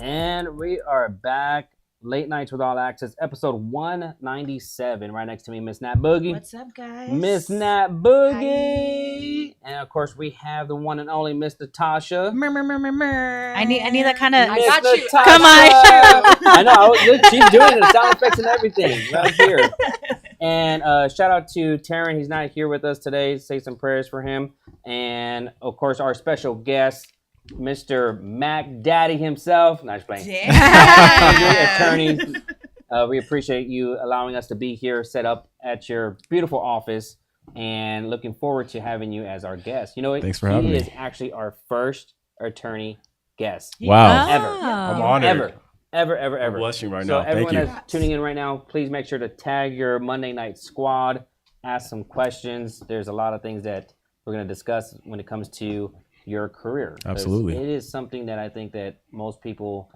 And we are back. Late Nights with All Access, episode 197. Right next to me, Miss Nat Boogie. What's up, guys? Miss Nat Boogie. Hi. And of course, we have the one and only Miss Natasha. I need that kind of. I got Natasha. you. Come on. I know. She's doing it. Sound effects and everything right here. And shout out to Terrin. He's not here with us today. Say some prayers for him. And of course, our special guest, Mr. Mac Daddy himself. Nice playing. Attorney. We appreciate you allowing us to be here, set up at your beautiful office, and looking forward to having you as our guest. You know, thanks for having me. He is actually our first attorney guest. Wow. Ever. I'm honored. Ever. I'm blushing right now. now. Thank you. Everyone that's tuning in right now, please make sure to tag your Monday Night Squad, ask some questions. There's a lot of things that we're going to discuss when it comes to your career. Absolutely. It is something that I think that most people,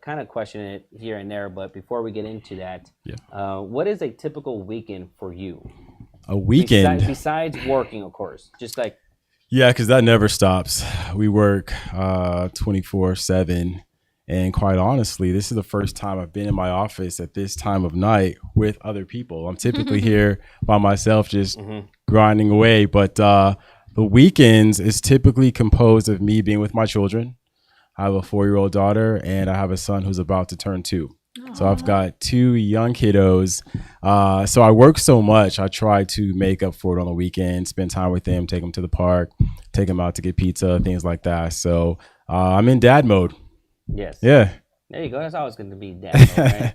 kind of question it here and there. But before we get into that, what is a typical weekend for you? A weekend? Besides working, of course. Just like... Yeah, because that never stops. We work 24/7. And quite honestly, this is the first time I've been in my office at this time of night with other people. I'm typically here by myself, just grinding away. But the weekends is typically composed of me being with my children. I have a 4-year-old daughter, and I have a son who's about to turn 2. Aww. So I've got 2 young kiddos. So I work so much. I try to make up for it on the weekend, spend time with them, take them to the park, take them out to get pizza, things like that. So I'm in dad mode. Yes. Yeah. There you go. That's always going to be dad mode, right?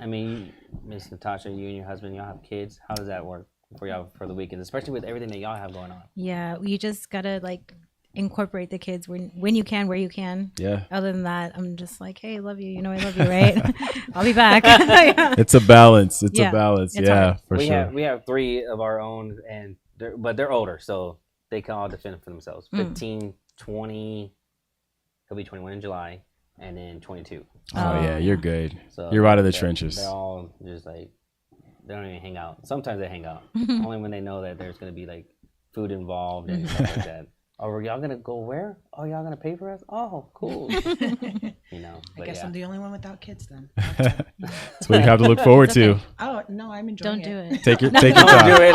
I mean, Miss Natasha, you and your husband, y'all have kids. How does that work for y'all for the weekends, especially with everything that y'all have going on? Yeah, you just gotta incorporate the kids when you can, where you can. Yeah. Other than that, I'm just like, hey, love you. I love you, right? I'll be back. Yeah. It's a balance. It's a balance. It's hard. For sure. We have 3 of our own, but they're older, so they can all defend for themselves. 15, 20. He'll be 21 in July, and then 22. Oh yeah, you're good. So you're out of the trenches. They're all just they don't even hang out. Sometimes they hang out only when they know that there's going to be food involved and stuff like that. Oh, are y'all gonna go where? Oh, y'all gonna pay for us? Oh, cool. I guess I'm the only one without kids then. That's what you have to look forward to. Oh no, I'm enjoying it. Don't do it. Take your time. Don't do it.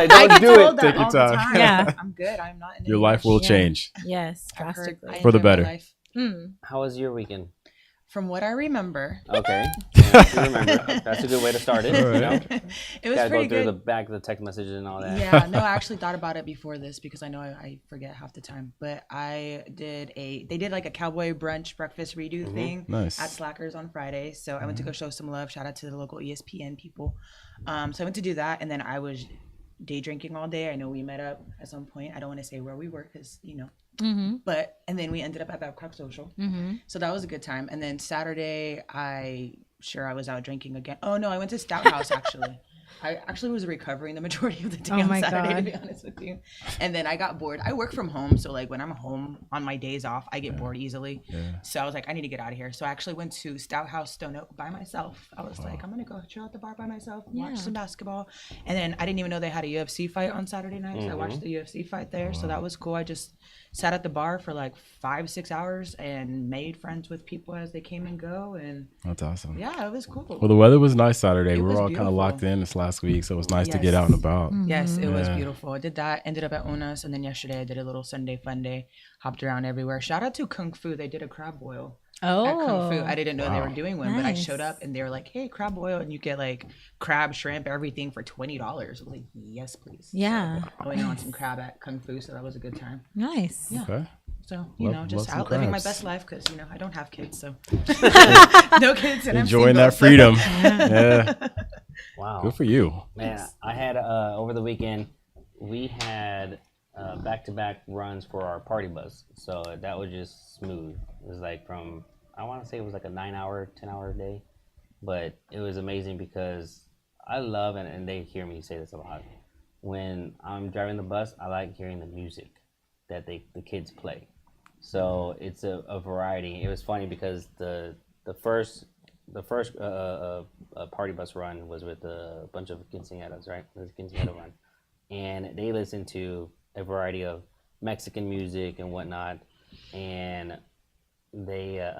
Don't do it. Take your time. Yeah, I'm good. I'm not in your life will change. Yes, drastically. For the better. How was your weekend? From what I remember. Okay. That's a good way to start it. Right. It was pretty good. Go through the back of the text messages and all that. Yeah, no, I actually thought about it before this because I know I forget half the time. But they did a cowboy brunch breakfast redo thing at Slackers on Friday. So I went to go show some love. Shout out to the local ESPN people. So I went to do that, and then I was day drinking all day. I know we met up at some point. I don't want to say where we were because but and then we ended up at Babcock Social. So that was a good time. And then Saturday I was out drinking again. Oh no, I went to Stout House actually. I actually was recovering the majority of the day on Saturday, to be honest with you. And then I got bored. I work from home, so when I'm home on my days off, I get bored easily. Yeah. So I was like, I need to get out of here. So I actually went to Stout House Stone Oak by myself. I was like, I'm gonna go chill at the bar by myself, watch some basketball. And then I didn't even know they had a UFC fight on Saturday night, so I watched the UFC fight there. So that was cool. I just sat at the bar for 5-6 hours and made friends with people as they came and go. And that's awesome. Yeah, it was cool. Well, the weather was nice Saturday. We were all kind of locked in this last week, so it was nice to get out and about. Yes, it was beautiful. I did that, ended up at Una's, and then yesterday I did a little Sunday fun day, hopped around everywhere. Shout out to Kung Fu. They did a crab boil at Kung Fu. I didn't know they were doing one, but I showed up and they were like, hey, crab boil, and you get crab, shrimp, everything for $20. I was like, yes, please. Yeah. So I went on some crab at Kung Fu, so that was a good time. Nice. Yeah. Okay. So, just out living my best life because, I don't have kids, so no kids. And enjoying that freedom. Yeah. Wow. Good for you. Man, I had, over the weekend, we had back-to-back runs for our party bus. So that was just smooth. It was I want to say it was a 9-hour, 10-hour day. But it was amazing because I love, and they hear me say this a lot, when I'm driving the bus, I like hearing the music that the kids play. So it's a variety. It was funny because the first party bus run was with a bunch of quinceañeras, right? The quinceañera run, and they listened to a variety of Mexican music and whatnot. And they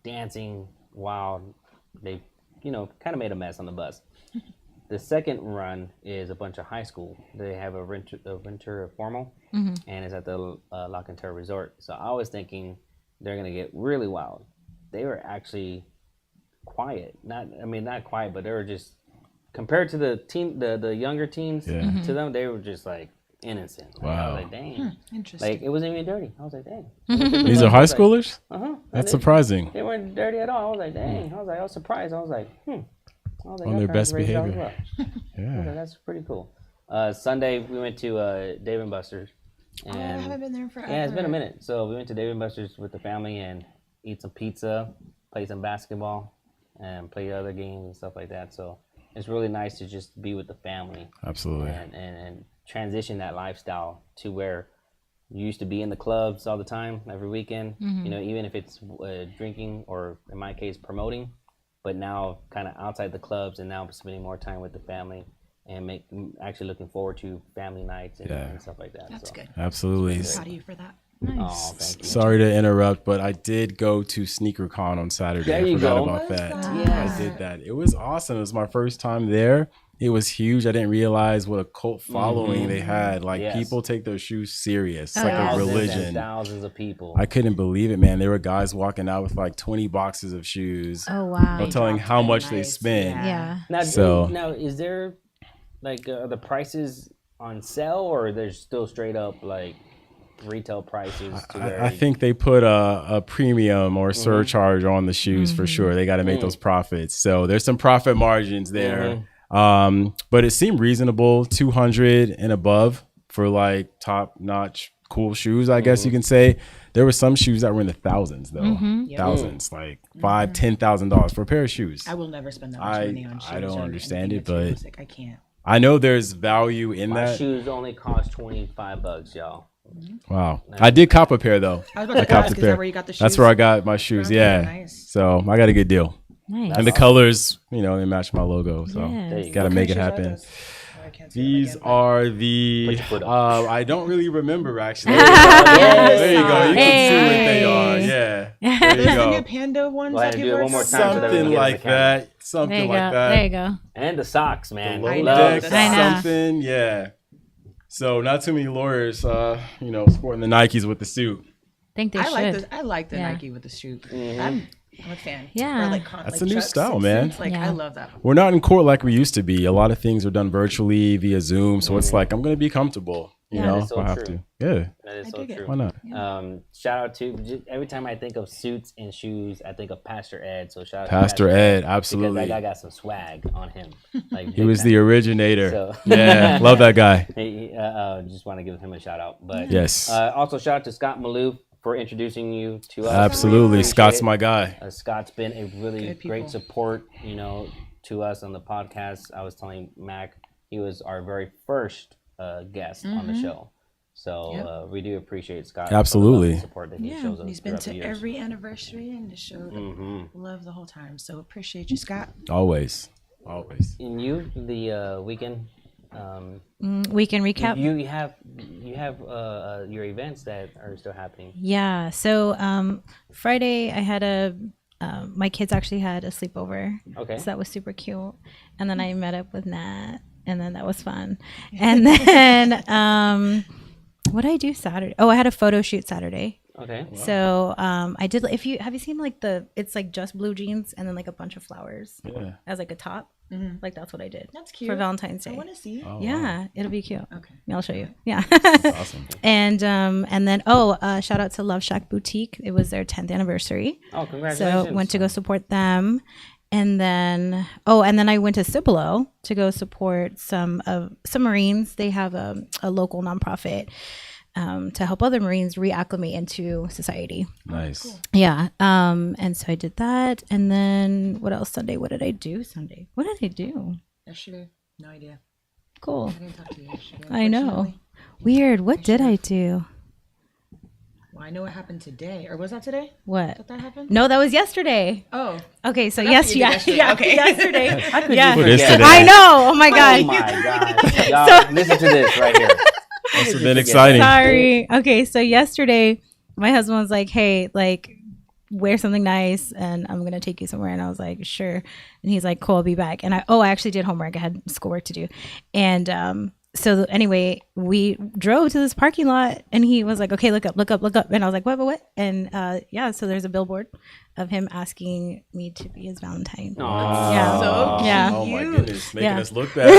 dancing wild. They, kind of made a mess on the bus. The second run is a bunch of high school. They have a winter formal, and it's at the La Cantera Resort. So I was thinking they're gonna get really wild. They were actually quiet. Not quiet, but they were just compared to the younger teens. To them, they were just like innocent. Like, I was like, dang. Interesting. Like, it wasn't even dirty. I was like, dang. These are high schoolers? Uh-huh. That's surprising. They weren't dirty at all. I was like, dang. I was surprised. I was like, On their best behavior. Yeah. Like, that's pretty cool. Sunday, we went to Dave & Buster's. And, I haven't been there forever. Yeah, it's been a minute. So we went to Dave & Buster's with the family and eat some pizza, play some basketball, and play other games and stuff like that. So it's really nice to just be with the family. Absolutely. And transition that lifestyle to where you used to be in the clubs all the time, every weekend, even if it's drinking or, in my case, promoting, but now kind of outside the clubs and now spending more time with the family and actually looking forward to family nights and stuff like that. That's good. Absolutely. I'm proud of you for that. Nice. Oh, thank you. Sorry to interrupt, but I did go to SneakerCon on Saturday. There you I forgot go. about that. Yes. I did that. It was awesome. It was my first time there. It was huge. I didn't realize what a cult following they had. Like, people take their shoes serious. It's like a religion. Thousands of people. I couldn't believe it, man. There were guys walking out with like 20 boxes of shoes. Oh, wow. No telling how much they spend. Yeah. Now, is there like the prices on sale, or there's still straight up like retail prices? I think they put a premium or surcharge on the shoes for sure. They got to make those profits. So there's some profit margins there. But it seemed reasonable, 200 and above for like top notch cool shoes, I guess you can say. There were some shoes that were in the thousands though. Thousands, like $5,000-$10,000 for a pair of shoes. I will never spend that much money on shoes. I don't understand it, but but I can't. I know there's value in my that. shoes only cost $25, y'all. Wow. I did cop a pair though. I was about to ask, is that where you got the shoes? That's where I got my shoes. Yeah. Nice. So I got a good deal. Nice. And the colors, they match my logo. So Yes. got to make it happen. These are the, I don't really remember actually. There you go. You can see what they are. Yeah. There you The go. new Panda ones. Go ahead and do it one more time. Something like that. Something like that. There you go. And the socks, man. Low I know. deck, I know. something. Yeah. So not too many lawyers, sporting the Nikes with the suit. Think they should. I like the Yeah. Nike with the shoe. I'm a fan. Yeah. Or That's a new style, man. I love that. We're not in court like we used to be. A lot of things are done virtually via Zoom. So it's like, I'm going to be comfortable. That is so if I have true. to. Yeah. That is so dig it. true. Why not? Shout out to every time I think of suits and shoes, I think of Pastor Ed. So shout out Pastor to Ed, because absolutely. that guy got some swag on him. Like He was the originator. So- Yeah, love that guy. just want to give him a shout out. But Yes. also shout out to Scott Maloof for introducing you to us. Absolutely. Appreciate Scott's it. my guy. Scott's been a really Good people. great support, to us on the podcast. I was telling Mac, he was our very first guest on the show. So we do appreciate Scott. Absolutely. For the love and support that he shows us. He's been throughout the to years. every anniversary and the show. Love the whole time. So appreciate you, Scott. Always. Always. And you, the weekend. Weekend recap. You have your events that are still happening. Yeah. So Friday I had my kids actually had a sleepover. Okay. So that was super cute. And then I met up with Nat, and then that was fun. And then what did I do Saturday? Oh, I had a photo shoot Saturday. Okay. So I did. Have you seen like it's like just blue jeans and then like a bunch of flowers as like a top. Like that's what I did. That's cute. For Valentine's Day. I want to see. Oh, Yeah, it'll be cute. Okay. Yeah, I'll show you. Yeah. awesome. And then shout out to Love Shack Boutique. It was their 10th anniversary. Oh, congratulations. So went to go support them. And then I went to Cibolo to go support some Marines. They have a local nonprofit to help other Marines reacclimate into society. Nice. Cool. Yeah. And so I did that. And then what else Sunday? What did I do Sunday? What did I do? Yesterday, no idea. Cool. I didn't talk to you yesterday. I know. unfortunately. Weird. What did I do? Well, I know what happened today. Or was that today? What? That happened? No, that was yesterday. Oh. Okay, so That's what you did yesterday. Okay. yesterday. Yeah. What is Yeah. today? I know. Oh my Oh god. my gosh. Y'all, listen to this right here. Must have been exciting. Sorry. Okay, so yesterday my husband was like, "Hey, like wear something nice and I'm gonna take you somewhere. And I was like, sure. And he's like, cool, I'll be back. And I actually did homework. I had schoolwork to do. And so anyway, we drove to this parking lot and he was like, okay, look up. And I was like, what? And so there's a billboard of him asking me to be his Valentine. Aww. Yeah. So Yeah. Oh my goodness, making Yeah. us look bad.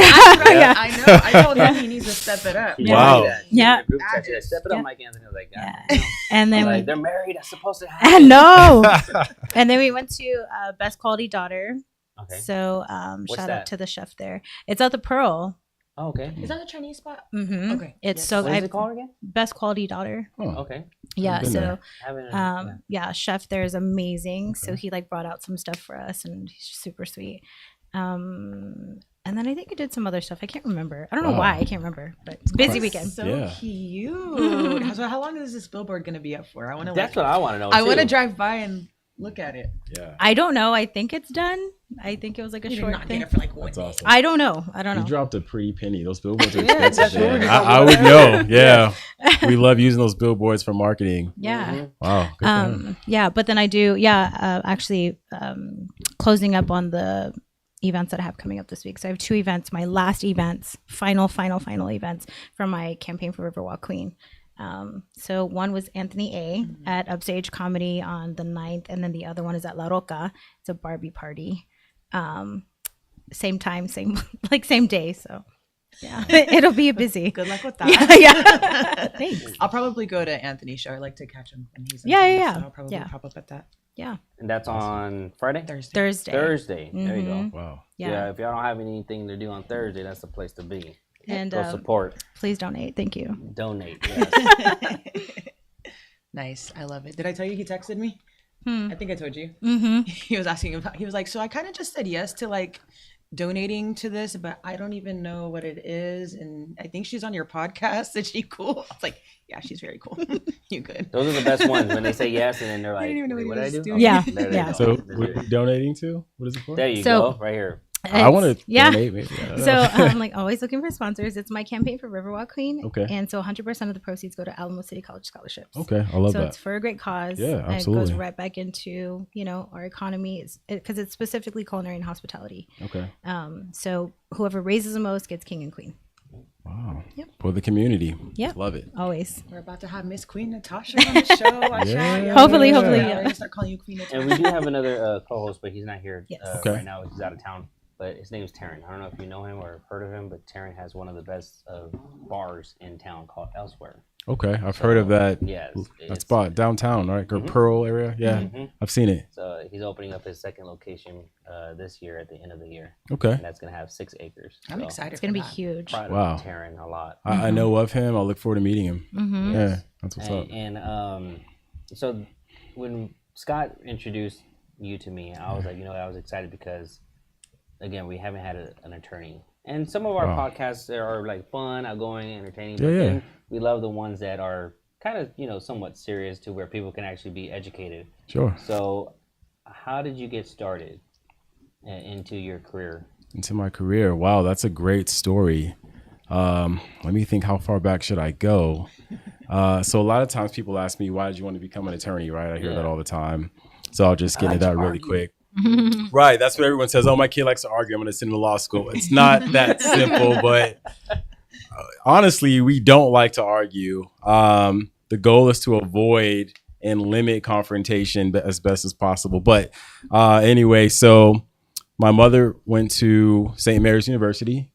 Yeah. I know. I told him he needs to step it up. He Wow. told me that. Yeah. Group chat, yeah, step it up, Mike Anthony. I was like, God. Yeah. And then Like, they're married. That's supposed to happen. I know. And then we went to Best Quality Daughter. Okay. So What's shout that? out to the chef there. It's at the Pearl. Oh, okay. Is that a Chinese spot? Mm-hmm. Okay. It's Yes. so What is it called again? Best Quality Daughter. Oh, Okay. Yeah. been So there. chef there is amazing. So Okay. he like brought out some stuff for us and he's super sweet. And then I think I did some other stuff. I can't remember. I don't know Wow. why. I can't remember. But it's a busy weekend. So Yeah. cute. So how long is this billboard going to be up for? I want to. That's what I want to know. I want to too. drive by and look at it. Yeah. I don't know. I think it's done. I think it was like a You did short not thing. get it for like 1 That's day. awesome. I don't know. I don't You know. dropped a pretty penny. Those billboards are Yeah, expensive. that's what we're man. talking I would about. know. Yeah. We love using those billboards for marketing. Yeah. Mhm. Wow. Good for him. Yeah, but then I do, actually closing up on the events that I have coming up this week. So I have 2 events, my last events, final events from my campaign for Riverwalk Queen. So one was Anthony A at Upstage Comedy on the 9th, and then the other one is at La Roca. It's a Barbie party. Same time, same day. So yeah, it'll be a busy. Good luck with Yeah, that. yeah. Thanks. I'll probably go to Anthony's show. I like to catch him when he's in Yeah, town, yeah, yeah. So I'll probably Yeah. pop up at that Yeah, And that's on Friday? Thursday. Thursday. There you go. Mhm. Wow. Yeah, If y'all don't have anything to do on Thursday, that's the place to be. and Go support. please donate. Thank you. Donate. Yes. Nice. I love it. Did I tell you he texted me? I think I told you. Mm-hmm. He was asking about, he was like, so I kind of just said yes to like donating to this, but I don't even know what it is. And I think she's on your podcast. Is she cool? I was like, yeah, she's very cool. You good. Those are the best ones when they say yes and then they're like, didn't even know "Wait, what what he did I was do?" doing. Yeah, There they yeah. go. So, There what are you donating to? What is it for? There you So- go, right here. I want to yeah. donate. Maybe. I don't So know. I'm like always looking for sponsors. It's my campaign for Riverwalk Queen. Okay. And so 100% of the proceeds go to Alamo City College scholarships. Okay, I love so that. it's for a great cause. Yeah, And it absolutely. goes right back into, our economy because it's specifically culinary and hospitality. Okay. So whoever raises the most gets king and queen. Wow. Yep. For the community. Yep. Love it. Always. We're about to have Miss Queen Natasha on the show. Watch Yeah. out, y'all. Hopefully, Yeah, yeah. We're gonna start calling you Queen Natasha. And we do have another co-host, but he's not here Yes. Okay. right now. He's out of town. But his name is Terrin. I don't know if you know him or have heard of him, but Terrin has one of the best bars in town called Elsewhere. Okay, I've heard of that. Yes. That it's- spot downtown, right? Mhm. Pearl area. Yeah, Mhm. I've seen it. So he's opening up his second location this year at the end of the year. Okay. And that's going to have 6 acres. I'm So excited. It's going to be for that. huge. Proud Wow. of Terrin a lot. I know of him. I'll look forward to meeting him. Mm-hmm. Yeah, that's what's up. And so when Scott introduced you to me, I was like, I was excited because, again, we haven't had an attorney. And some of our Wow. podcasts are like fun, outgoing, entertaining. Yeah, But yeah. then we love the ones that are kind of, somewhat serious to where people can actually be educated. Sure. So how did you get started into your career? Into my career. Wow, that's a great story. Let me think, how far back should I go? So a lot of times people ask me, why did you want to become an attorney, right? I hear Yeah. that all the time. So I'll just get I into like that to really argue. quick. Right. That's what everyone says. Oh, my kid likes to argue. I'm going to send him to law school. It's not that simple, but honestly, we don't like to argue. The goal is to avoid and limit confrontation as best as possible. But anyway, so my mother went to St. Mary's University.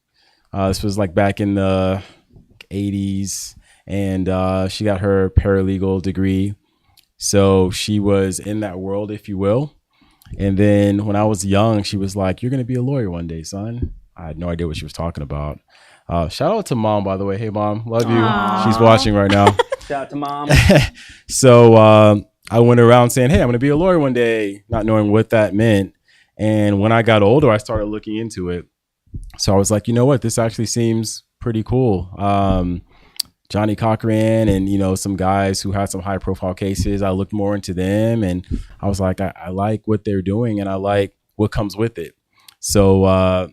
This was like back in the 80s. And she got her paralegal degree. So she was in that world, if you will. And then when I was young, she was like, "You're going to be a lawyer one day, son." I had no idea what she was talking about. Shout out to Mom, by the way. Hey, Mom, love you. Aww. She's watching right now. Shout out to Mom. So I went around saying, "Hey, I'm going to be a lawyer one day," not knowing what that meant. And when I got older, I started looking into it. So I was like, you know what? This actually seems pretty cool. Johnny Cochran and, some guys who had some high profile cases. I looked more into them and I was like, I like what they're doing and I like what comes with it. So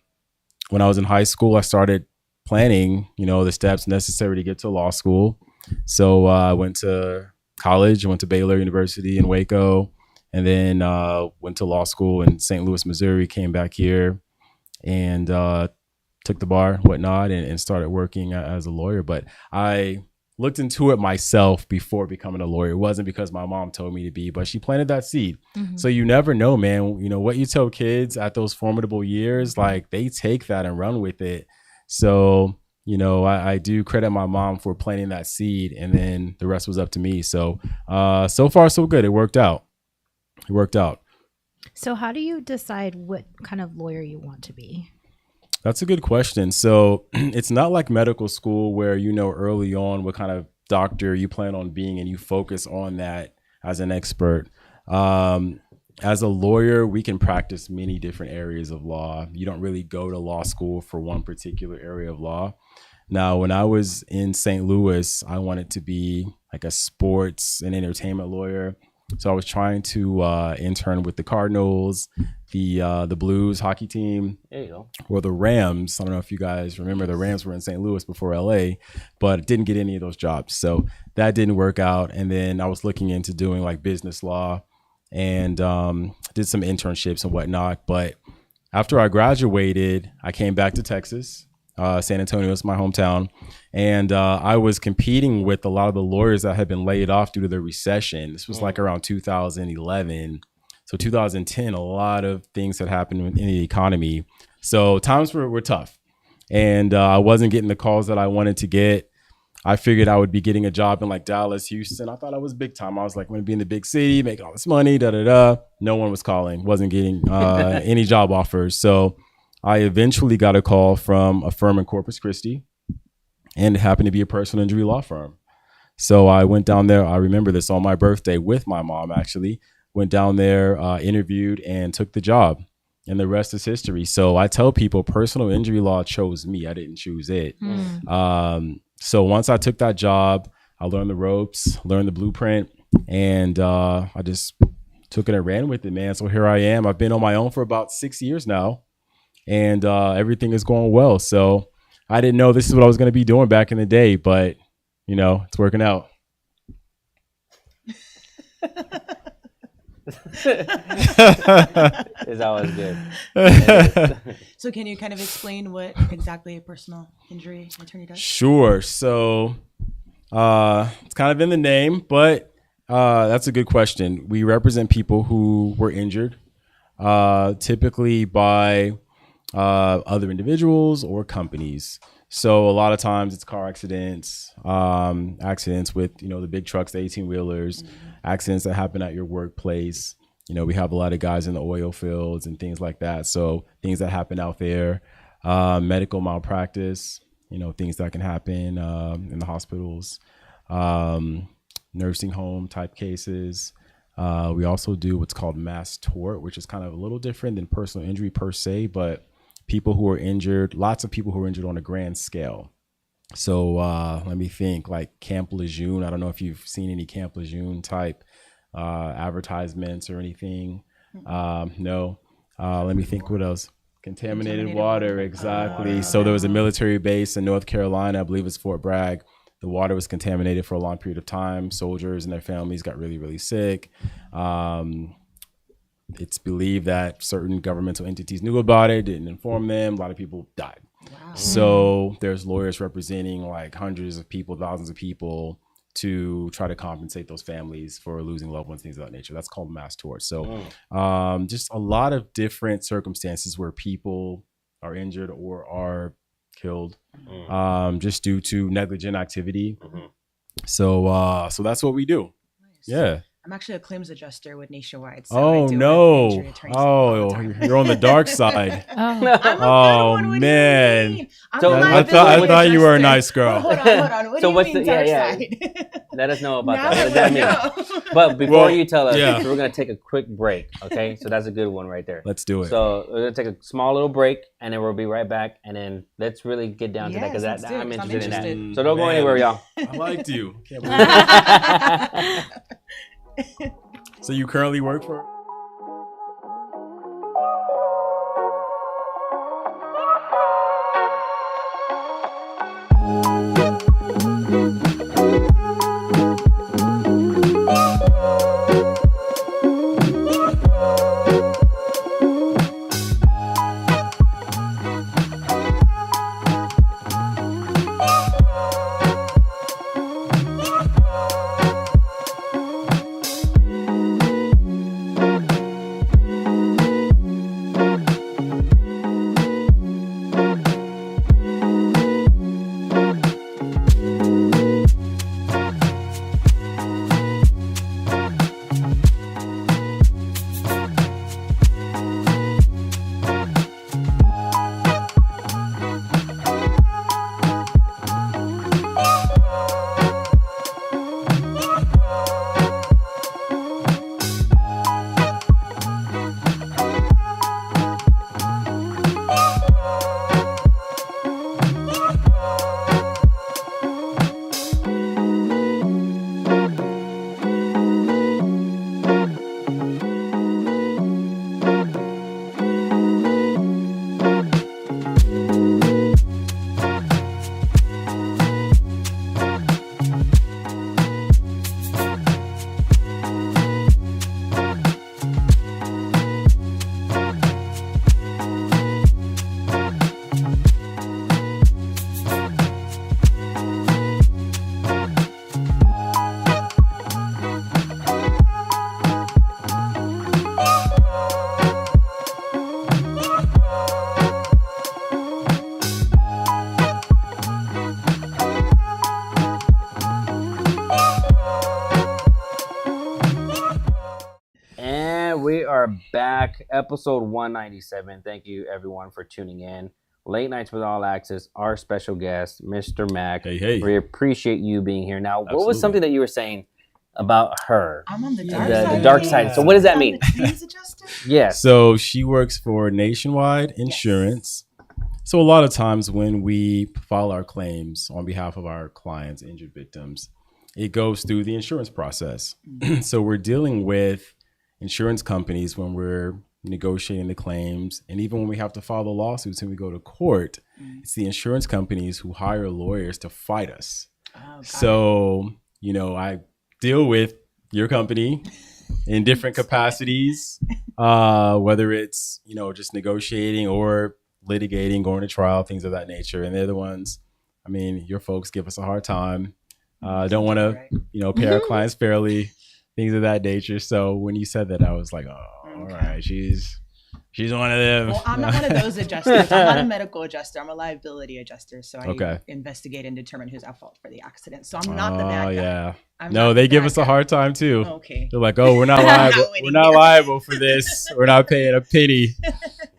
when I was in high school, I started planning, the steps necessary to get to law school. So I went to college, I went to Baylor University in Waco, and then went to law school in St. Louis, Missouri, came back here and took the bar, whatnot, and started working as a lawyer. But I looked into it myself before becoming a lawyer. It wasn't because my mom told me to be, but she planted that seed. So you never know, man. You know, what you tell kids at those formidable years, like they take that and run with it. So, you know, I do credit my mom for planting that seed, and then the rest was up to me. So, so far, so good. It worked out. So how do you decide what kind of lawyer you want to be? That's a good question. So it's not like medical school where you know early on what kind of doctor you plan on being and you focus on that as an expert. As a lawyer, we can practice many different areas of law. You don't really go to law school for one particular area of law. Now, when I was in St. Louis, I wanted to be like a sports and entertainment lawyer. So I was trying to intern with the Cardinals, the Blues hockey team, There you go. or the Rams. I don't know if you guys remember, the Rams were in St. Louis before LA, but didn't get any of those jobs. So that didn't work out. And then I was looking into doing like business law and did some internships and whatnot. But after I graduated, I came back to Texas. San Antonio is my hometown. And I was competing with a lot of the lawyers that had been laid off due to the recession. This was like around 2011. So 2010, a lot of things had happened in the economy. So times were tough. And I wasn't getting the calls that I wanted to get. I figured I would be getting a job in like Dallas, Houston. I thought I was big time. I was like, I'm going to be in the big city, make all this money, No one was calling, wasn't getting any job offers. So I eventually got a call from a firm in Corpus Christi, and it happened to be a personal injury law firm. So I went down there. I remember this on my birthday with my mom, actually. Went down there, interviewed, and took the job. And the rest is history. So I tell people personal injury law chose me. I didn't choose it. So once I took that job, I learned the ropes, learned the blueprint, and I just took it and ran with it, man. So here I am. I've been on my own for about 6 years now, and everything is going well. So I didn't know this is what I was going to be doing back in the day, but, you know, it's working out. It's always good. So can you kind of explain what exactly a personal injury attorney does? Sure. So it's kind of in the name, but that's a good question. We represent people who were injured, typically by other individuals or companies. So a lot of times it's car accidents, accidents with, you know, the big trucks, the 18-wheelers, accidents that happen at your workplace. You know, we have a lot of guys in the oil fields and things like that. So things that happen out there, medical malpractice, you know, things that can happen in the hospitals, nursing home type cases. We also do what's called mass tort, which is kind of a little different than personal injury per se, but people who are injured, lots of people who are injured on a grand scale. So let me think, like Camp Lejeune. I don't know if you've seen any Camp Lejeune type advertisements or anything. No. Let me think, what else? Contaminated water, exactly. So there was a military base in North Carolina, I believe it's Fort Bragg. The water was contaminated for a long period of time. Soldiers and their families got really, really sick. It's believed that certain governmental entities knew about it, didn't inform them. A lot of people died. Wow. So there's lawyers representing like hundreds of people, thousands of people to try to compensate those families for losing loved ones, things of that nature. That's called mass tort. So just a lot of different circumstances where people are injured or are killed just due to negligent activity. So that's what we do. Nice. Yeah. I'm actually a claims adjuster with Nationwide. So you're on the dark side. Oh man. I thought you were a nice girl. Hold on. What do you mean dark side? Let us know about that. What does that mean? But before you tell us, we're going to take a quick break. Okay, so that's a good one right there. Let's do it. So we're going to take a small little break, and then we'll be right back. And then let's really get down to that, because I'm interested in that. So don't go anywhere, y'all. I liked you. Can't believe it. So you currently work for? we are back. Episode 197. Thank you, everyone, for tuning in. Late Nights with All Access, our special guest, Mr. Mack. Hey. We appreciate you being here. Now, Absolutely. what was something that you were saying about her? I'm on the The dark side. So what does that mean? Claims adjuster? Yes. So she works for Nationwide Insurance. So a lot of times when we file our claims on behalf of our clients, injured victims, it goes through the insurance process. So we're dealing with insurance companies when we're negotiating the claims, and even when we have to file the lawsuits and we go to court, it's the insurance companies who hire lawyers to fight us. So, you know, I deal with your company in different capacities, whether it's, you know, just negotiating or litigating, going to trial, things of that nature. And they're the ones, I mean, your folks give us a hard time. Don't want to, you know, pay our clients fairly, things of that nature. So when you said that, I was like, oh, all right, she's one of them. Well, I'm not one of those adjusters. I'm not a medical adjuster. I'm a liability adjuster. So I investigate and determine who's at fault for the accident. So I'm not the bad guy. Yeah. I'm No, not they the give bad us guy. a hard time too. Okay. They're like, oh, we're not liable. We're not liable for this. We're not paying a penny.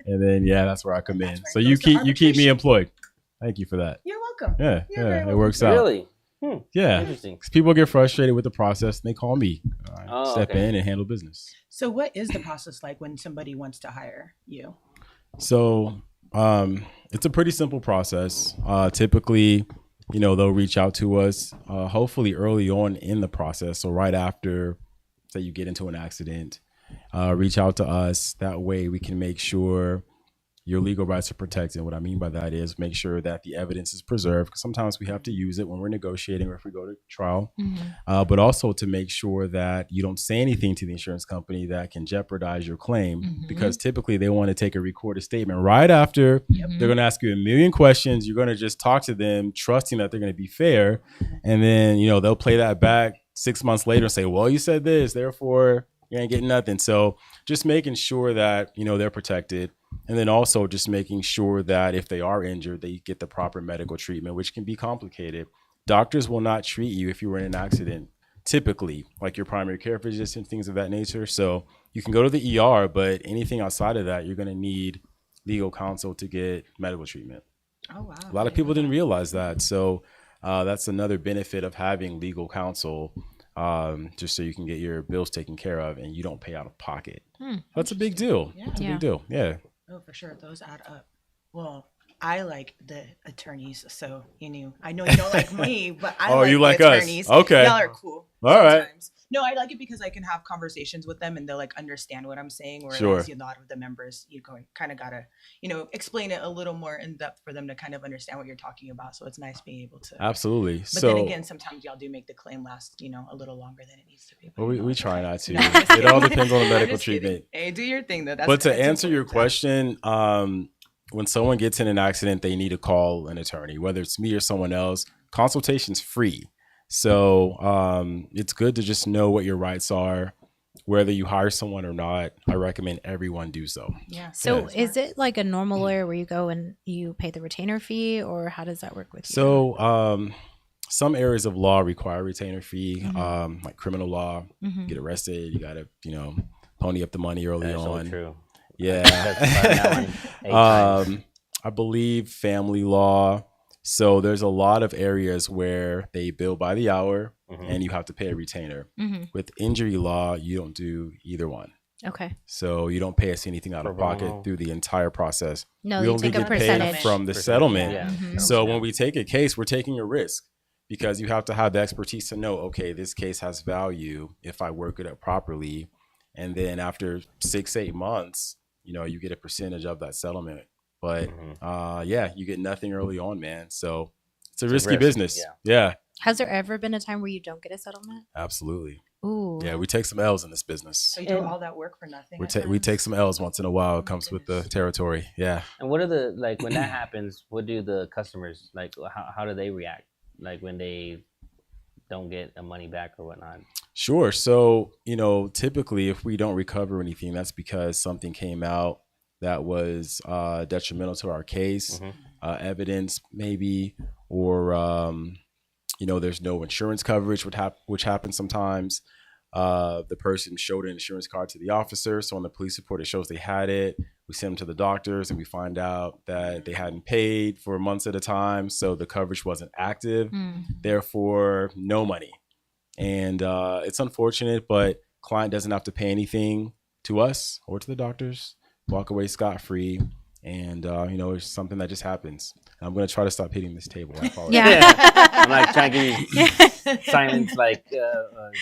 And then, that's where I come in. So you keep me employed. Thank you for that. You're welcome. Yeah. You're very It welcome. works out. Really? Yeah. Interesting. 'Cause people get frustrated with the process and they call me. I Oh, step okay. in and handle business. So what is the process like when somebody wants to hire you? So it's a pretty simple process. Typically, you know, they'll reach out to us, hopefully early on in the process. So right after, say you get into an accident, reach out to us. That way we can make sure your legal rights are protected. What I mean by that is make sure that the evidence is preserved, because sometimes we have to use it when we're negotiating or if we go to trial, but also to make sure that you don't say anything to the insurance company that can jeopardize your claim, because typically they want to take a recorded statement right after. They're going to ask you a million questions. You're going to just talk to them, trusting that they're going to be fair. And then, you know, they'll play that back 6 months later and say, well, you said this, therefore you ain't getting nothing. So just making sure that, you know, they're protected. And then also just making sure that if they are injured, they get the proper medical treatment, which can be complicated. Doctors will not treat you if you were in an accident, typically, like your primary care physician, things of that nature. So you can go to the ER, but anything outside of that, you're going to need legal counsel to get medical treatment. Oh, wow. A lot of people didn't realize that. So that's another benefit of having legal counsel, just so you can get your bills taken care of and you don't pay out of pocket. That's a big deal. It's a big deal. Yeah. Oh, for sure. Those add up. Well, I like the attorneys, so I know you don't like me, but I like you the like us. attorneys. Okay. Y'all are cool. All right. No, I like it because I can have conversations with them and they'll like understand what I'm saying. Whereas Sure. a lot of the members, you kind of gotta, explain it a little more in depth for them to kind of understand what you're talking about. So it's nice being able to. Absolutely. But then again, sometimes y'all do make the claim last, a little longer than it needs to be. Well, we try not to. No, I'm just It all kidding. depends on the I'm medical just kidding. treatment. Hey, do your thing though. But to answer your question, when someone gets in an accident, they need to call an attorney, whether it's me or someone else. Consultation's free. So it's good to just know what your rights are, whether you hire someone or not. I recommend everyone do so. Yeah. So is it like a normal lawyer where you go and you pay the retainer fee, or how does that work with you? So some areas of law require retainer fee, like criminal law. You get arrested, you got to, pony up the money early on. So true. Yeah. Times. I believe family law. So there's a lot of areas where they bill by the hour and you have to pay a retainer. With injury law, you don't do either one. Okay. So you don't pay us anything out of pocket through the entire process. No, we you only take a get paid percentage from the settlement. Yeah. So when we take a case, we're taking a risk, because you have to have the expertise to know, okay, this case has value if I work it up properly. And then after 6-8 months, you get a percentage of that settlement. But you get nothing early on, man. So it's a risky business. Yeah. Has there ever been a time where you don't get a settlement? Absolutely. Ooh. Yeah, we take some L's in this business. So you do all that work for nothing. We take some L's once in a while. It comes with the territory. Yeah. And what are when that happens, what do the customers, how do they react? Like when they don't get the money back or whatnot? Sure. So, typically if we don't recover anything, that's because something came out that was detrimental to our case, evidence maybe, or, there's no insurance coverage, which happens sometimes. The person showed an insurance card to the officer. So on the police report, it shows they had it. We send them to the doctors and we find out that they hadn't paid for months at a time. So the coverage wasn't active. Therefore, no money. And it's unfortunate, but client doesn't have to pay anything to us or to the doctors. Walk away scot-free. And, it's something that just happens. I'm going to try to stop hitting this table. I apologize. Yeah. I'm like trying to give you silence, like,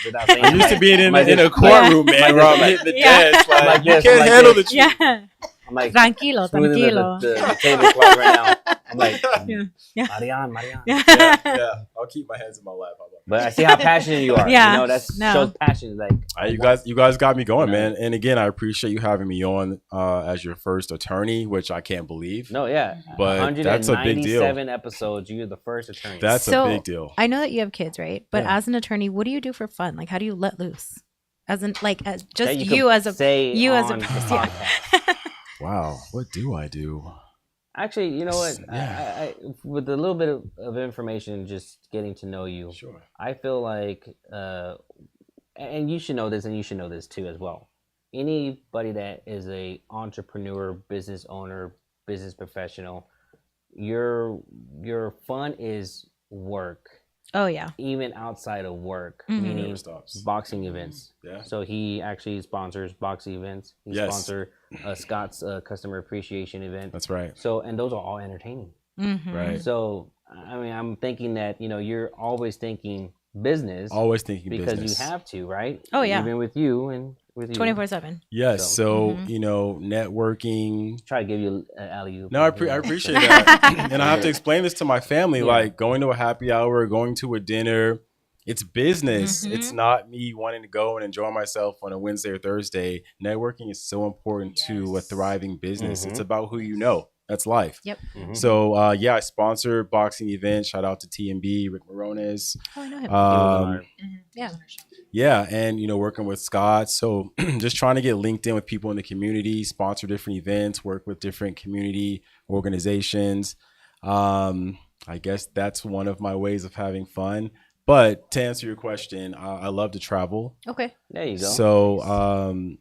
without saying I'm used to being in a courtroom, man, where I'm hitting the desk. Like, you can't handle the truth. Yeah. I'm like, tranquilo. The tablecloth right now. I'm like, Marian. Yeah. I'll keep my hands in my lap. But I see how passionate you are. Yeah. Shows passion. Like, you guys got me going, man. And again, I appreciate you having me on as your first attorney, which I can't believe. No, yeah. But that's a big deal. 197 episodes. You're the first attorney. That's a big deal. I know that you have kids, right? But as an attorney, what do you do for fun? Like, how do you let loose? As in, like, as just you as a podcast. Wow, what do I do? Actually, you know what? Yeah. I with a little bit of information, just getting to know you, Sure. I feel like, and you should know this, and you should know this too as well. Anybody that is a entrepreneur, business owner, business professional, your fun is work. Oh yeah. Even outside of work, Mm-hmm. meaning boxing events. Yeah. So he actually sponsors boxing events. He sponsors Scott's customer appreciation event. That's right. So, and those are all entertaining. Mm-hmm. Right. So, I mean, I'm thinking that, you're always thinking business. Always thinking because business. you have to, right? Oh yeah. Even with you and with you. 24/7. Yes. So, networking. Try to give you an alley-oop. No, I appreciate that. And I have to explain this to my family, like going to a happy hour, going to a dinner. It's business. Mm-hmm. It's not me wanting to go and enjoy myself on a Wednesday or Thursday. Networking is so important to a thriving business. It's about who you know. That's life. Yep. Mm-hmm. So, I sponsor boxing events. Shout out to TMB, Rick Morones. Oh, I know him. Yeah. Yeah, and working with Scott. So just trying to get linked in with people in the community, sponsor different events, work with different community organizations. I guess that's one of my ways of having fun. But to answer your question, I love to travel. Okay. There you go. So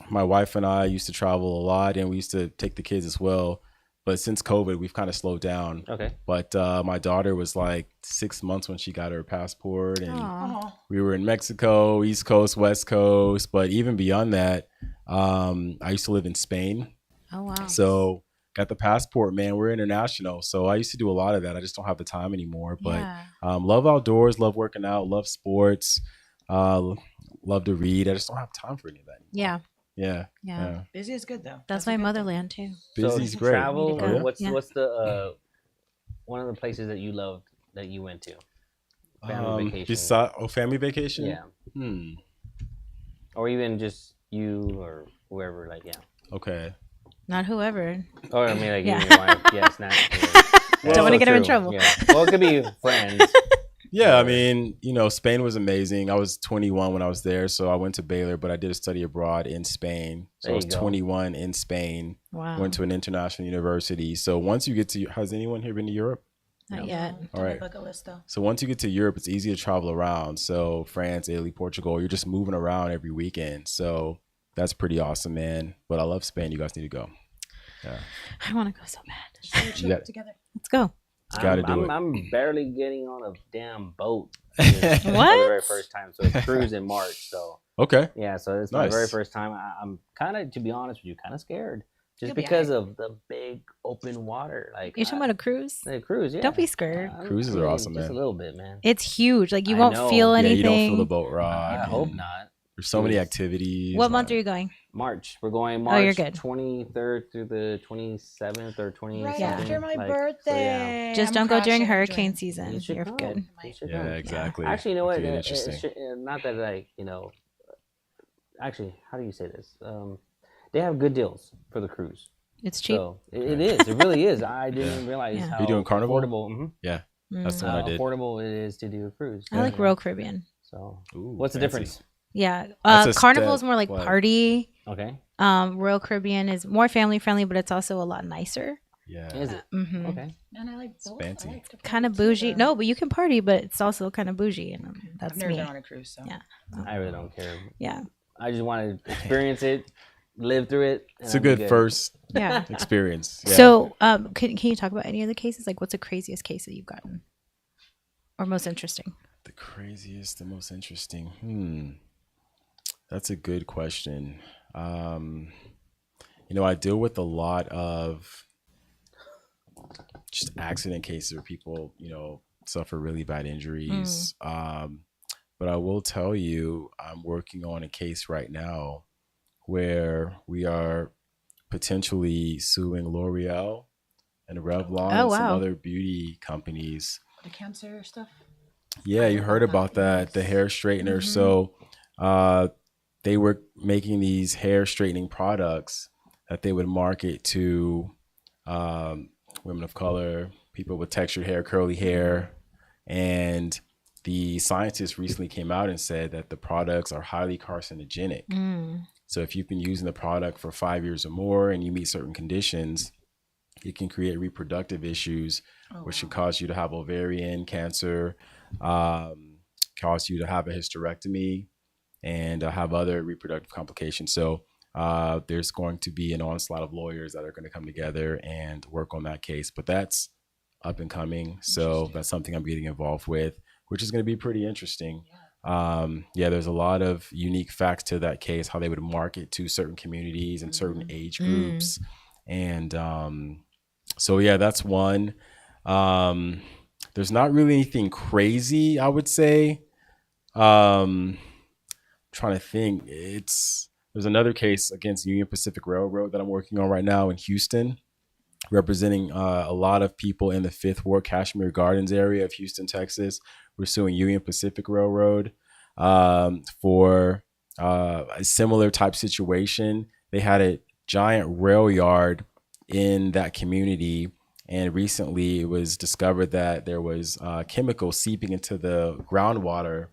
my wife and I used to travel a lot, and we used to take the kids as well. But since COVID, we've kind of slowed down. Okay. But my daughter was like 6 months when she got her passport, and we were in Mexico, East Coast, West Coast. But even beyond that, I used to live in Spain. Oh wow. So got the passport, man. We're international. So I used to do a lot of that. I just don't have the time anymore. But love outdoors, love working out, love sports, love to read. I just don't have time for any of that anymore. Yeah. Busy is good though. That's my motherland too. Busy's so great. Travel. Oh, yeah? What's the one of the places that you loved that you went to? Family vacation. Family vacation? Yeah. Or even just you or whoever. Like Okay. Not whoever. Or I mean, like even your wife. Yes. Not. Don't want to get her in trouble. Yeah. Well, it could be friends. Yeah, I mean, Spain was amazing. I was 21 when I was there, so I went to Baylor, but I did a study abroad in Spain. So I was 21 in Spain. Wow. Went to an international university. So once you get to, has anyone here been to Europe? Not yet. All right. Bucket list, though. So once you get to Europe, it's easy to travel around. So France, Italy, Portugal, you're just moving around every weekend. So that's pretty awesome, man. But I love Spain. You guys need to go. Yeah. I want to go so bad. Together. Let's go. Gotta do it. I'm barely getting on a damn boat. For the very first time. So it's cruise in March. So okay. Yeah, so it's my very first time. I'm kind of, to be honest with you, kind of scared. Just because of the big open water. Like you're talking about a cruise? A cruise, yeah. Don't be scared. Cruises are awesome, man. Just a little bit, man. It's huge. Like you won't feel anything. Yeah, you don't feel the boat rock. I hope not. There's so many activities. What month are you going? March. We're going March. Oh, you're good. 23rd through the 27th or 27th. Right after my birthday. Just don't go during hurricane season. You're good. Yeah, exactly. Actually, you know what? Interesting. Not that actually, how do you say this? They have good deals for the cruise. It's cheap. So it is. It really is. I didn't realize how Are you doing Carnival? affordable. Yeah, that's the one I did. Affordable it is to do a cruise. I like Royal Caribbean. So what's fancy. the difference? Yeah, Carnival is more like party. Okay. Royal Caribbean is more family friendly, but it's also a lot nicer. Yeah. Is it? Okay. And I like both. Fancy. I like to Kind of party, too, bougie. though. No, but you can party, but it's also kind of bougie, and that's I've never me. been on a cruise, so Yeah. I really don't care. Yeah. I just want to experience it, live through it. It's a good first Yeah. experience. Yeah. So, can you talk about any of the cases? Like, what's the craziest case that you've gotten, or most interesting? The craziest, the most interesting. That's a good question. I deal with a lot of just accident cases where people, suffer really bad injuries. But I will tell you, I'm working on a case right now where we are potentially suing L'Oreal and Revlon and some other beauty companies. The cancer stuff. Yeah, you heard about that, the hair straightener. So they were making these hair straightening products that they would market to women of color, people with textured hair, curly hair. And the scientists recently came out and said that the products are highly carcinogenic. So if you've been using the product for 5 years or more and you meet certain conditions, it can create reproductive issues, which can cause you to have ovarian cancer, cause you to have a hysterectomy, and have other reproductive complications. So there's going to be an onslaught of lawyers that are going to come together and work on that case. But that's up and coming. So that's something I'm getting involved with, which is going to be pretty interesting. There's a lot of unique facts to that case, how they would market to certain communities and certain age groups. And that's one. There's not really anything crazy, I would say. Trying to think. There's another case against Union Pacific Railroad that I'm working on right now in Houston, representing a lot of people in the 5th Ward Kashmir Gardens area of Houston, Texas. We're suing Union Pacific Railroad for a similar type situation. They had a giant rail yard in that community, and recently it was discovered that there was chemicals seeping into the groundwater,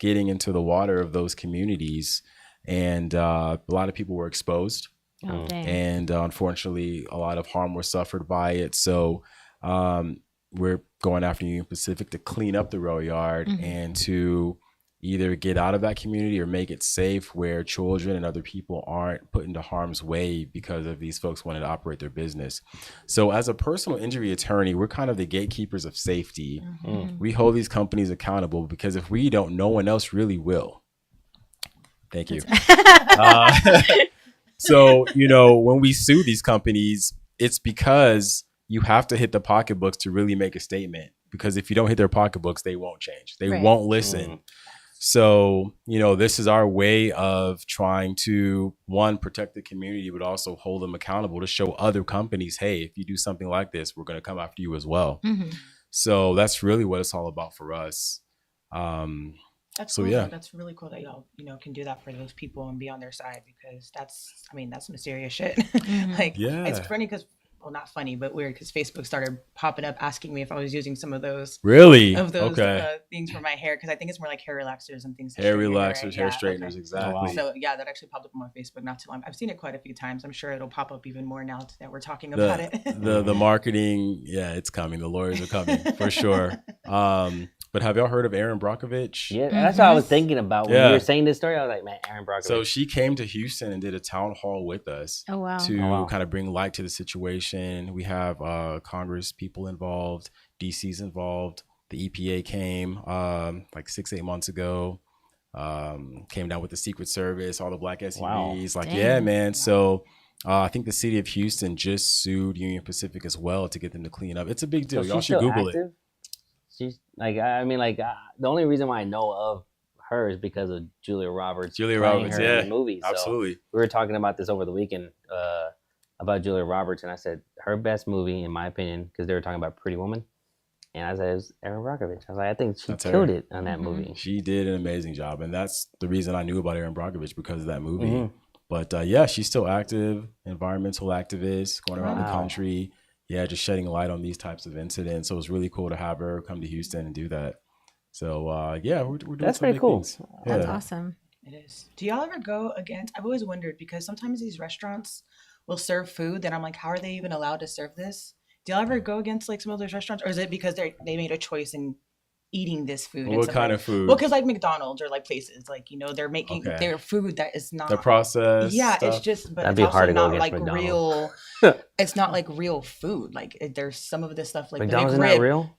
getting into the water of those communities, and a lot of people were exposed. And unfortunately, a lot of harm was suffered by it. So we're going after Union Pacific to clean up the rail yard and to either get out of that community or make it safe where children and other people aren't put into harm's way because of these folks wanting to operate their business. So as a personal injury attorney, we're kind of the gatekeepers of safety. We hold these companies accountable because if we don't, no one else really will. Thank you. So, when we sue these companies, it's because you have to hit the pocketbooks to really make a statement. Because if you don't hit their pocketbooks, they won't change. They won't listen. So, this is our way of trying to, one, protect the community, but also hold them accountable to show other companies, hey, if you do something like this, we're going to come after you as well. So that's really what it's all about for us. That's cool. Yeah, that's really cool that y'all, can do that for those people and be on their side, because that's some serious shit. It's funny because, well, not funny, but weird, because Facebook started popping up asking me if I was using some of those. Really? Things for my hair, because I think it's more like hair relaxers and things. Hair relaxers, hair straighteners, exactly. So yeah, that actually popped up on my Facebook not too long. I've seen it quite a few times. I'm sure it'll pop up even more now that we're talking about it. the marketing, it's coming. The lawyers are coming for sure. But have y'all heard of Erin Brockovich? Yeah, that's what I was thinking about when you were saying this story. I was like, man, Erin Brockovich. So she came to Houston and did a town hall with us to kind of bring light to the situation. We have Congress people involved, DC's involved. The EPA came like 6-8 months ago. Came down with the Secret Service, all the black SUVs. Man. So I think the city of Houston just sued Union Pacific as well to get them to clean up. It's a big deal. So y'all should Google active? It. She's the only reason why I know of her is because of Julia Roberts. In the movie. So absolutely. We were talking about this over the weekend about Julia Roberts, and I said her best movie, in my opinion, because they were talking about Pretty Woman, and I said it was Erin Brockovich. I was like, I think she killed it on that movie. She did an amazing job, and that's the reason I knew about Erin Brockovich, because of that movie. But she's still active, environmental activist, going around the country. Just shedding light on these types of incidents. So it was really cool to have her come to Houston and do that. So we're doing that's some pretty big cool. Things. That's awesome. It is. Do y'all ever go against? I've always wondered, because sometimes these restaurants will serve food that I'm like, how are they even allowed to serve this? Do y'all ever go against like some of those restaurants, or is it because they made a choice in eating this food? What kind of food? Well, because like McDonald's or like places like they're making their food that is not the process. Yeah, stuff. it's just, but That'd it's be hard also to go not like against real. It's not like real food. Like there's some of this stuff like McDonald's the McRib. is not real.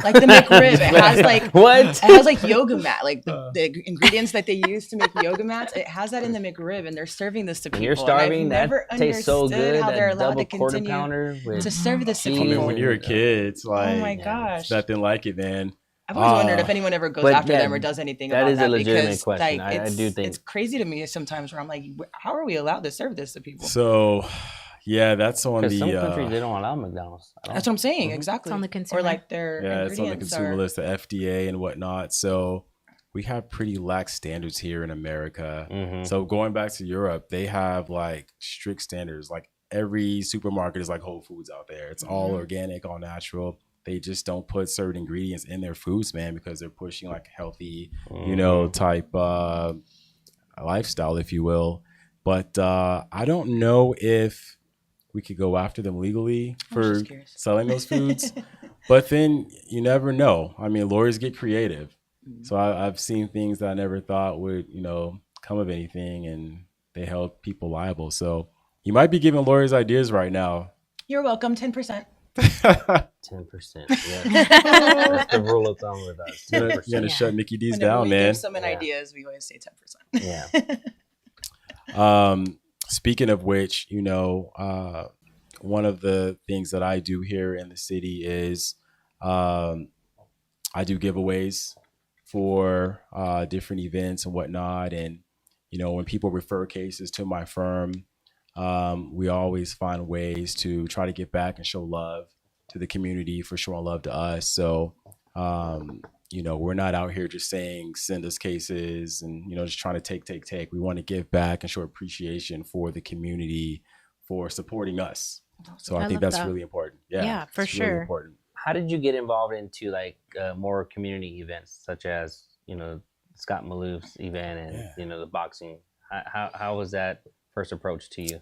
Like the McRib, it has like what? It has like yoga mat, like the ingredients that they use to make yoga mats. It has that in the McRib, and they're serving this to people. When you're starving, that tastes so good. How they're that allowed double to quarter continue pounder with to serve this to cheese. I mean, people. when you're a kid, it's like, Oh my gosh, it's nothing like it, man. I've always wondered if anyone ever goes after them or does anything that about is that. a legitimate because, question. Like, I do think it's crazy to me sometimes where I'm like, how are we allowed to serve this to people? So, yeah, that's on the. Some countries they don't allow McDonald's. That's what I'm saying. Exactly. It's on the consumer. Or like their it's on the ingredients consumer are. list, the FDA and whatnot. So we have pretty lax standards here in America. So going back to Europe, they have like strict standards. Like every supermarket is like Whole Foods out there. It's all organic, all natural. They just don't put certain ingredients in their foods, man, because they're pushing like healthy, type lifestyle, if you will. But I don't know if we could go after them legally for selling those foods. But then you never know. I mean, lawyers get creative. So I've seen things that I never thought would, come of anything, and they held people liable. So you might be giving lawyers ideas right now. You're welcome. 10%. 10%. Yeah. That's the rule of thumb with us. 10%. You're gonna shut Mickey D's Whenever down, we man. give someone ideas, we always say 10%. Yeah. Speaking of which, one of the things that I do here in the city is I do giveaways for different events and whatnot. And, when people refer cases to my firm, we always find ways to try to give back and show love to the community for showing love to us. So, we're not out here just saying, send us cases and, just trying to take. We want to give back and show appreciation for the community for supporting us. So I think that's really important. Yeah, for sure. Really important. How did you get involved into like more community events such as, Scott Maloof's event and, the boxing? How was that first approach to you?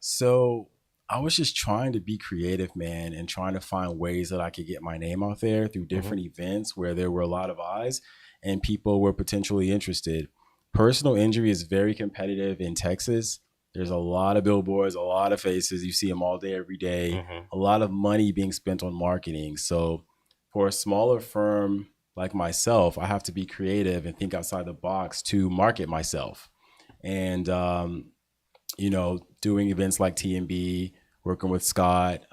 So I was just trying to be creative, man, and trying to find ways that I could get my name out there through different events where there were a lot of eyes and people were potentially interested. Personal injury is very competitive in Texas. There's a lot of billboards, a lot of faces. You see them all day, every day. A lot of money being spent on marketing. So for a smaller firm like myself, I have to be creative and think outside the box to market myself. And, doing events like TMB, working with Scott,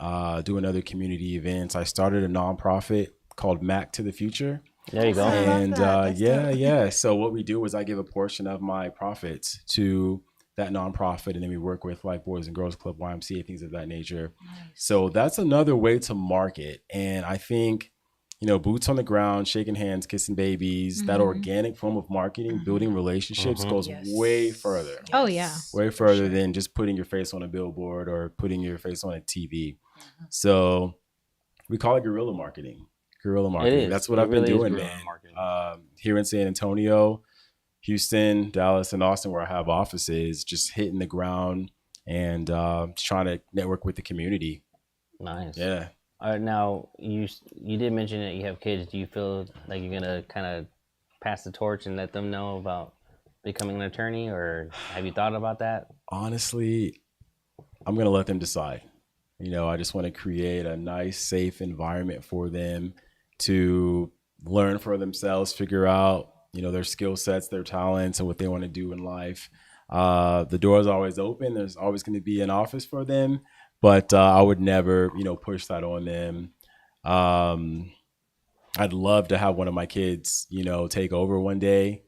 doing other community events. I started a nonprofit called Mack to the Future. There you go. And So what we do is I give a portion of my profits to that nonprofit, and then we work with like Boys and Girls Club, YMCA, things of that nature. Nice. So that's another way to market. And I think, boots on the ground, shaking hands, kissing babies, that organic form of marketing, building relationships goes way further. Yes. Oh, yeah. Way further than just putting your face on a billboard or putting your face on a TV. So we call it guerrilla marketing. That's what I've been doing, man. Here in San Antonio, Houston, Dallas, and Austin, where I have offices, just hitting the ground and trying to network with the community. Nice. Yeah. Now, you did mention that you have kids. Do you feel like you're going to kind of pass the torch and let them know about becoming an attorney, or have you thought about that? Honestly, I'm going to let them decide. I just want to create a nice, safe environment for them to learn for themselves, figure out their skill sets, their talents, and what they want to do in life. The door is always open. There's always going to be an office for them, but I would never, push that on them. I'd love to have one of my kids, take over one day,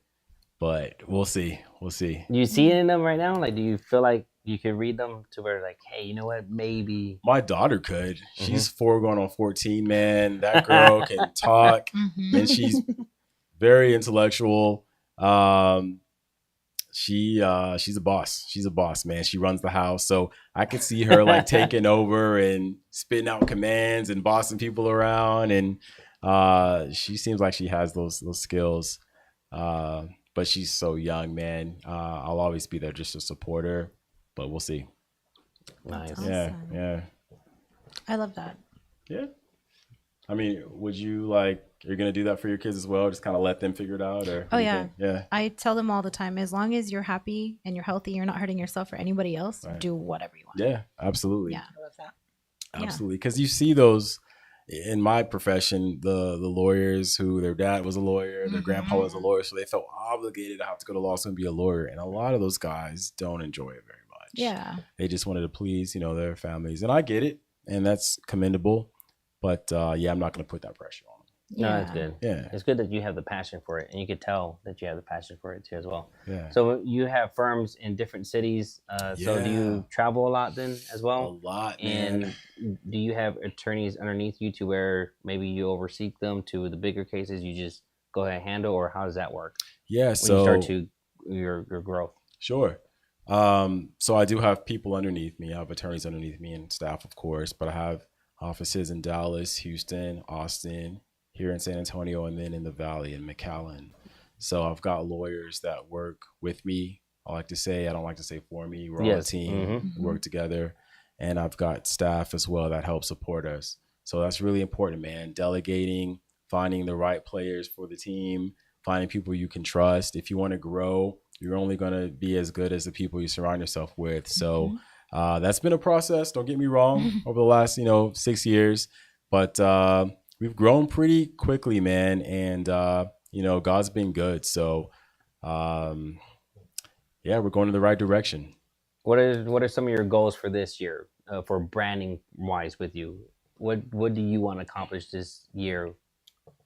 but we'll see. Do you see it in them right now? Like, do you feel like you could read them to where like, hey, you know what, maybe my daughter could. She's 4 going on 14, man. That girl can talk, and she's very intellectual. She's a boss. She's a boss, man. She runs the house. So I could see her like taking over and spitting out commands and bossing people around. And she seems like she has those skills. But she's so young, man. I'll always be there just to support her, but we'll see. Nice. Awesome. Yeah. I love that. Yeah. I mean, would you you're going to do that for your kids as well? Just kind of let them figure it out? Or Oh, yeah. think? Yeah. I tell them all the time, as long as you're happy and you're healthy, you're not hurting yourself or anybody else, Right. do whatever you want. Yeah, absolutely. Yeah. I love that. Absolutely. Because you see those in my profession, the lawyers who their dad was a lawyer, their grandpa was a lawyer, so they felt obligated to have to go to law school and be a lawyer. And a lot of those guys don't enjoy it very much. Yeah. They just wanted to please, their families. And I get it. And that's commendable. But I'm not going to put that pressure on them. No, that's good. Yeah. It's good that you have the passion for it, and you could tell that you have the passion for it too as well. Yeah. So you have firms in different cities. So do you travel a lot then as well? A lot, man. And do you have attorneys underneath you to where maybe you oversee them to the bigger cases you just go ahead and handle, or how does that work? Yeah. When So you start to your growth. Sure. So I do have people underneath me. I have attorneys underneath me and staff, of course, but I have offices in Dallas, Houston, Austin, here in San Antonio, and then in the Valley in McAllen. So I've got lawyers that work with me. I don't like to say for me. We're all a team, we work together. And I've got staff as well that help support us. So that's really important, man. Delegating, finding the right players for the team, finding people you can trust. If you want to grow, you're only going to be as good as the people you surround yourself with. So that's been a process. Don't get me wrong, over the last, 6 years. But we've grown pretty quickly, man. And, God's been good. So, we're going in the right direction. What are some of your goals for this year, for branding wise with you? What do you want to accomplish this year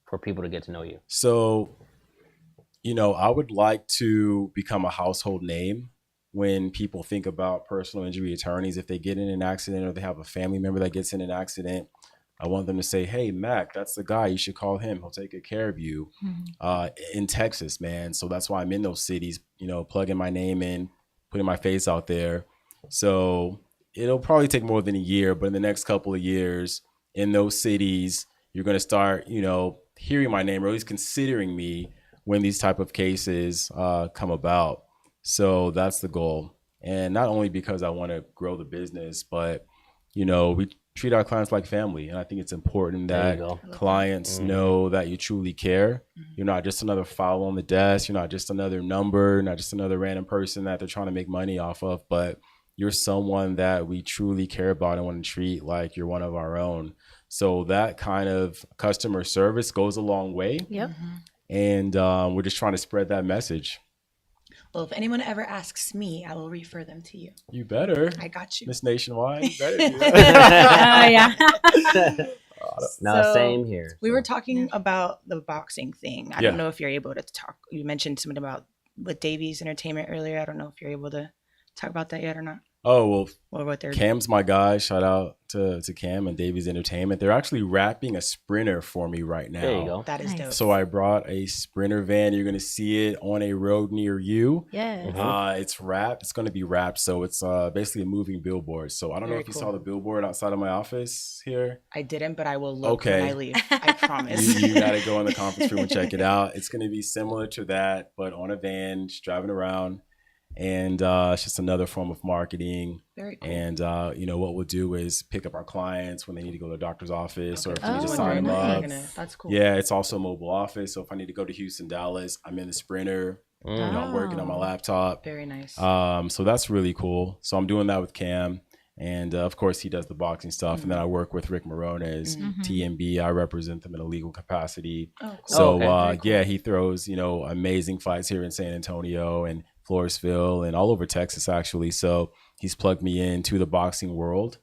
for people to get to know you? So, I would like to become a household name when people think about personal injury attorneys. If they get in an accident or they have a family member that gets in an accident, I want them to say, hey, Mac, that's the guy. You should call him. He'll take good care of you. In Texas, man. So that's why I'm in those cities, plugging my name in, putting my face out there. So it'll probably take more than a year, but in the next couple of years in those cities, you're going to start, hearing my name or at least considering me when these type of cases come about. So that's the goal. And not only because I want to grow the business, but, we treat our clients like family. And I think it's important that clients know that you truly care. You're not just another file on the desk. You're not just another number, not just another random person that they're trying to make money off of, but you're someone that we truly care about and want to treat like you're one of our own. So that kind of customer service goes a long way. Yep. And we're just trying to spread that message. Well, if anyone ever asks me, I will refer them to you. You better. I got you. Miss Nationwide, you better do Yeah. No, So, same here. We were talking about the boxing thing. I Yeah. don't know if you're able to talk. You mentioned something about with Davies Entertainment earlier. I don't know if you're able to talk about that yet or not. Oh, well, Or what they're Cam's my guy. Shout out to Cam and Davies Entertainment. They're actually wrapping a Sprinter for me right now. There you go. That is Nice. dope. So I brought a Sprinter van. You're going to see it on a road near you. Yes. It's wrapped. It's going to be wrapped. So it's basically a moving billboard. So I don't know Very if you cool. saw the billboard outside of my office here. I didn't, but I will look Okay. when I leave. I promise. You got to go in the conference room and check it out. It's going to be similar to that, but on a van, just driving around. And it's just another form of marketing. Very cool. And, what we'll do is pick up our clients when they need to go to the doctor's office or if we Oh, need to nice. sign them up. That's cool. Yeah, it's also a mobile office. So if I need to go to Houston, Dallas, I'm in the Sprinter. I'm working on my laptop. Very nice. So that's really cool. So I'm doing that with Cam. And of course, he does the boxing stuff. And then I work with Rick Morones, TMB. I represent them in a legal capacity. Oh, cool. So, Okay. yeah, he throws, amazing fights here in San Antonio and Floresville and all over Texas, actually. So he's plugged me into the boxing world.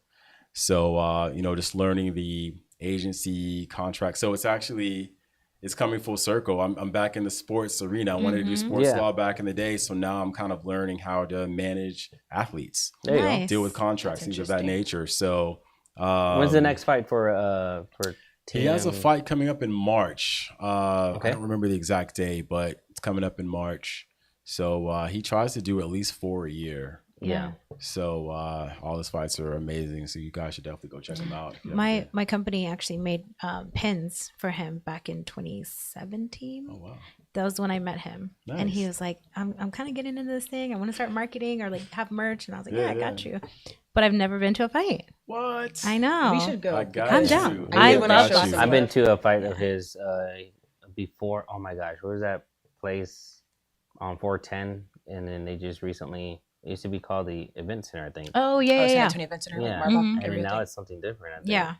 So, just learning the agency contract. So it's coming full circle. I'm back in the sports arena. I wanted to do sports law back in the day. So now I'm kind of learning how to manage athletes, There you Nice. deal with contracts, things of that interesting. nature. So go. When's the next fight for he has a Tim? fight coming up in March. Okay. I don't remember the exact day, but it's coming up in March. So he tries to do at least 4 a year. Yeah. So all his fights are amazing. So you guys should definitely go check him out. if you haven't My been. my company actually made pins for him back in 2017. Oh wow. That was when I met him, and he Nice. was like, "I'm kind of getting into this thing. I want to start marketing or like have merch." And I was like, Yeah, "Yeah, I got you." but I've never been to a fight. What? I know. We should go. I got I'm you. down. I I love love boxing. I've been to a fight of his before. Oh my gosh, where was that place on 410? And then they just recently. It used to be called the Event Center, I think. Oh yeah, San yeah. Antonio Event Center, Yeah. like Marble, And now it's something different, I think. Yeah.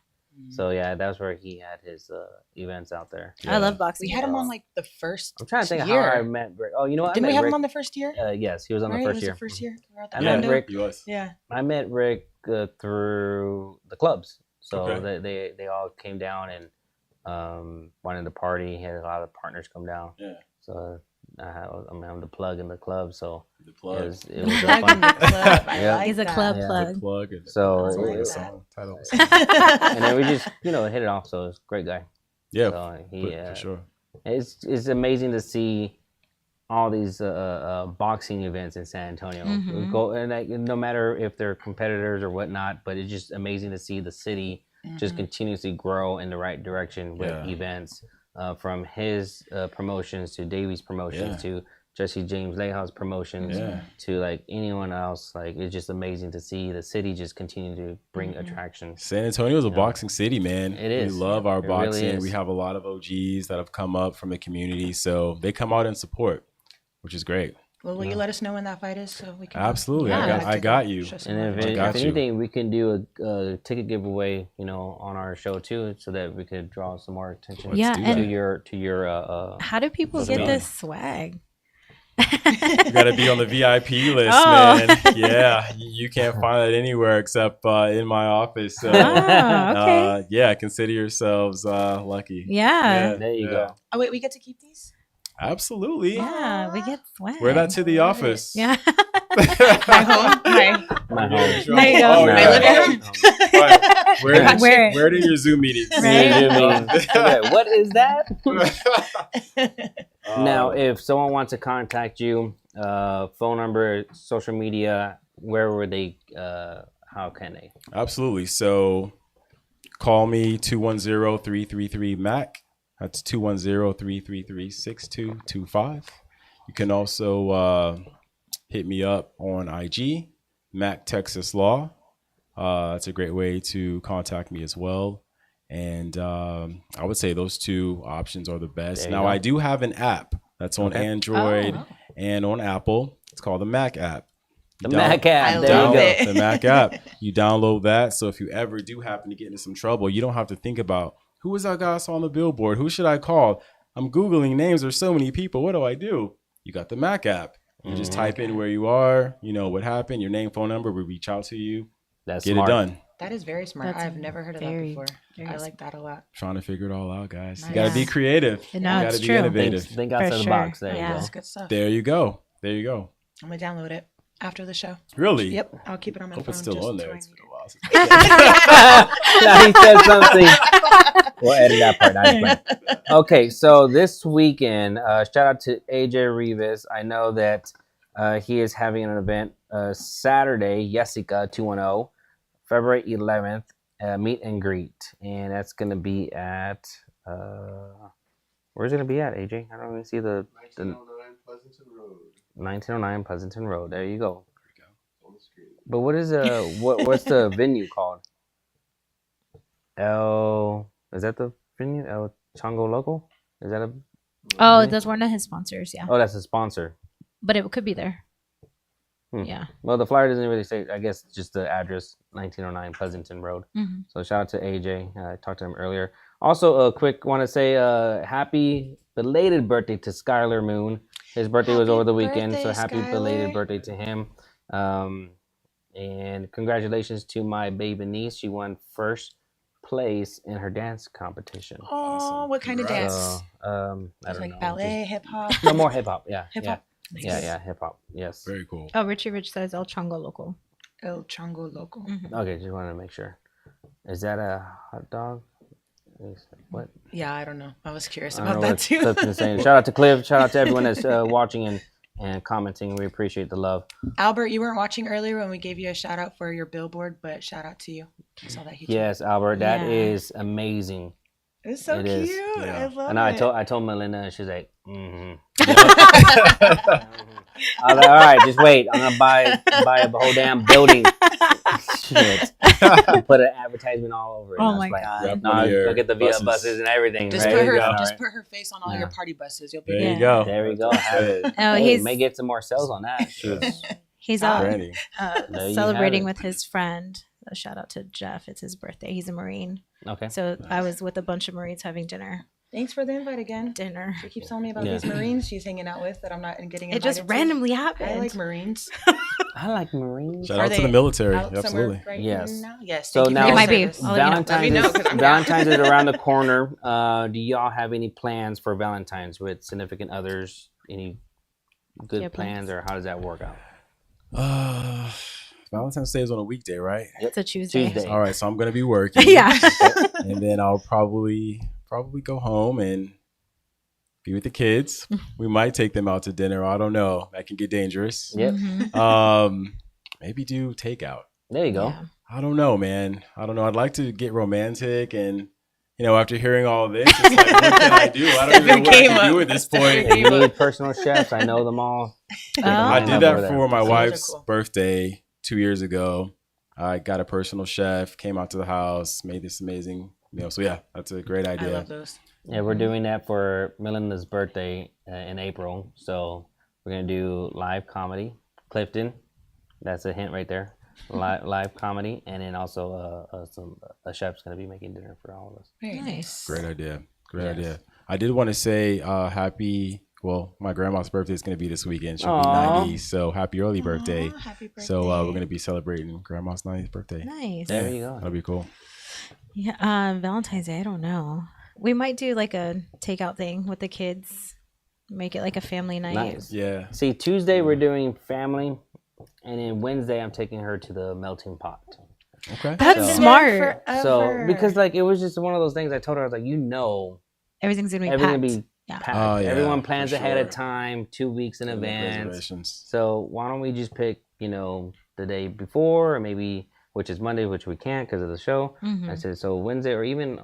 So yeah, that's where he had his events out there. I love boxing. We had him on like the first. I'm trying to think year. of how I met Rick. Oh, you know what? Didn't I met we have Rick. him on the first year? Yes, he was on Right? the It first was year. the first year. We were at the I met condo. Rick. He was. Yeah. I met Rick through the clubs. So Okay. they all came down and wanted to party. He had a lot of partners come down. Yeah. So I'm the plug in the club. So The plug. it was Plug up in the on, club. I Yeah. like He's a that. club Yeah. plug. The plug. And So that's like the that. song title. of the song. and then we just hit it off. So it's a great guy. Yeah, So he for sure. it's amazing to see all these boxing events in San Antonio. Mhm. Go and no matter if they're competitors or whatnot, but it's just amazing to see the city just continuously grow in the right direction with events. From his promotions to Davies promotions to Jesse James Leha's promotions to like anyone else. Like it's just amazing to see the city just continue to bring attraction. San Antonio is a boxing city, man. It is. We love our It really boxing. is. We have a lot of OGs that have come up from the community, so they come out and support, which is great. Well, will you let us know when that fight is so we can? Absolutely. Yeah. I got you. Show some And love. if got you. anything, we can do a ticket giveaway, on our show too, so that we could draw some more attention. Yeah, do and to your. how do people Let's get do it. this swag? You got to be on the VIP list, Oh. man. Yeah, you can't find that anywhere except in my office. So, okay. yeah, consider yourselves lucky. Yeah. There you go. Oh wait, we get to keep these? Absolutely. Yeah, we get swag. Wear that to the office. Yeah. My home? My home. There you go. Oh, My yeah. living room? Right. Wear it. Wear it in your Zoom meetings. Right. Okay, what is that? Um, Now, if someone wants to contact you, phone number, social media, where would they? How can they? Absolutely. So call me 210-333-MAC. That's 210-333-6225. You can also hit me up on IG, Mac Texas Law. That's a great way to contact me as well. And I would say those two options are the best. There you Now, go. I do have an app that's on Android Oh. and on Apple. It's called the Mac app. The Mac app. I There love you go. it. The Mac app. You download that. So if you ever do happen to get into some trouble, you don't have to think about who was that guy I saw on the billboard? Who should I call? I'm Googling names. There's so many people. What do? You got the Mac app. You just type in where you are, what happened, your name, phone number, we reach out to you, That's get smart. it done. That is very smart. That's I've never heard of that very, before. very I like that a lot. Trying to figure it all out, guys. You Nice. got to be creative. No, You got it's to be true. innovative. Think outside the sure. box. There Yeah. you go. That's good stuff. There you go. There you go. I'm gonna download it after the show. Really? Yep, I'll keep it on my Hope phone. it's still just on to there. I It's need been it. a while since Now he said something. We'll edit that part. Not okay, so this weekend, shout out to AJ Rivas. I know that he is having an event Saturday, Jessica 210, February 11th, meet and greet. And that's going to be at, where's it going to be at, AJ? I don't even see the 1909 Pleasanton Road. 1909 Pleasanton Road. There you go. On the screen. But what is what's the venue called? Is that the venue? El Chongo Local? Is that a? Oh, that's one of his sponsors. Yeah, Oh, that's a sponsor. but it could be there. Hmm. Yeah. Well, the flyer doesn't really say. I guess just the address, 1909 Pleasanton Road. Mhm. So shout out to AJ. I talked to him earlier. Also, a quick want to say happy belated birthday to Skylar Moon. His birthday was Happy over the weekend, so birthday, happy belated Skylar. birthday to him. And congratulations to my baby niece. She won first place in her dance competition. Oh, what kind of dance? So, I It's don't like know. ballet, hip hop. No more hip hop. Yeah. Hip yeah. hop. Yeah, hip hop. Yes. Very cool. Oh, Richie Rich says El Chongo Local. El Chongo Loco. Okay, just wanted to make sure. Is that a hot dog? What? Yeah, I don't know. I was curious I don't about know that what too. Clifton's saying. Shout out to Cliff. Shout out to everyone that's watching and commenting. We appreciate the love. Albert, you weren't watching earlier when we gave you a shout out for your billboard, but shout out to you. I saw that. He Yes, Albert, that Yeah. is amazing. It's so It cute. is. Yeah. I love And it. I told Melinda, and she's like, mm-hmm. I was like, all right, just wait. I'm gonna buy a whole damn building. Shit. Put an advertisement all over it. Oh And I was my like, God. no, go get the VF buses. buses and everything. Just right? put There you her, go. just put her face on all Yeah. your party buses. You'll be There good. you go. There we go. Oh, Hey, he's may get some more sales on that. Shoot. he's Brandy. There you celebrating have it. with his friend. A shout out to Jeff. It's his birthday. He's a Marine. Okay. So I was with a bunch of Marines having dinner. Thanks for the invite again. She keeps telling me about Yeah. these Marines she's hanging out with that I'm not getting invited It just randomly to. happened. I like Marines. I like Marines. Shout Are out to they the military. Out somewhere Absolutely. right Yes. now? Yes. So thank you for now It your might be. service. I'll let you know. Let me Valentine's know, is, 'cause I'm down. Valentine's is around the corner. Do y'all have any plans for Valentine's with significant others? Any good Yeah, plans, plans. or how does that work out? Valentine's Day is on a weekday, right? It's a Tuesday. Tuesday. All right, so I'm gonna be working. Yeah. And then I'll probably go home and be with the kids. We might take them out to dinner. I don't know. That can get dangerous. Yep. Mhm. Maybe do takeout. There you go. Yeah. I don't know, man. I don't know. I'd like to get romantic, and after hearing all this, it's like, what can I do? I don't even know what I can do at this point. If you need personal chefs, I know them all. I Oh. did Over that there. for my Those are wife's cool. birthday 2 years ago. I got a personal chef, came out to the house, made this amazing meal. So yeah, that's a great I idea. love those. Yeah, we're doing that for Melinda's birthday in April. So we're gonna do live comedy, Clifton. That's a hint right there. Live comedy, and then also a chef's gonna be making dinner for all of us. Very Nice. Great idea. Great Yes. idea. I did want to say my grandma's birthday is going to be this weekend. She'll be Aw. 90, so happy early birthday. Aw, happy birthday. So we're going to be celebrating grandma's 90th birthday. Nice. There you go. That'll be cool. Yeah. Valentine's Day. I don't know. We might do like a takeout thing with the kids. Make it like a family night. Nice. Yeah. See, Tuesday we're doing family, and then Wednesday I'm taking her to the melting pot. Okay. That's So- smart. So because like it was just one of those things. I told her, I was like, Everything's gonna be everything packed. be Yeah. packed. Oh, yeah, Everyone for plans ahead of sure. time, 2 weeks in advance. Reservations. So why don't we just pick, the day before, or maybe, which is Monday, which we can't because of the show. Mhm. I said, so Wednesday or even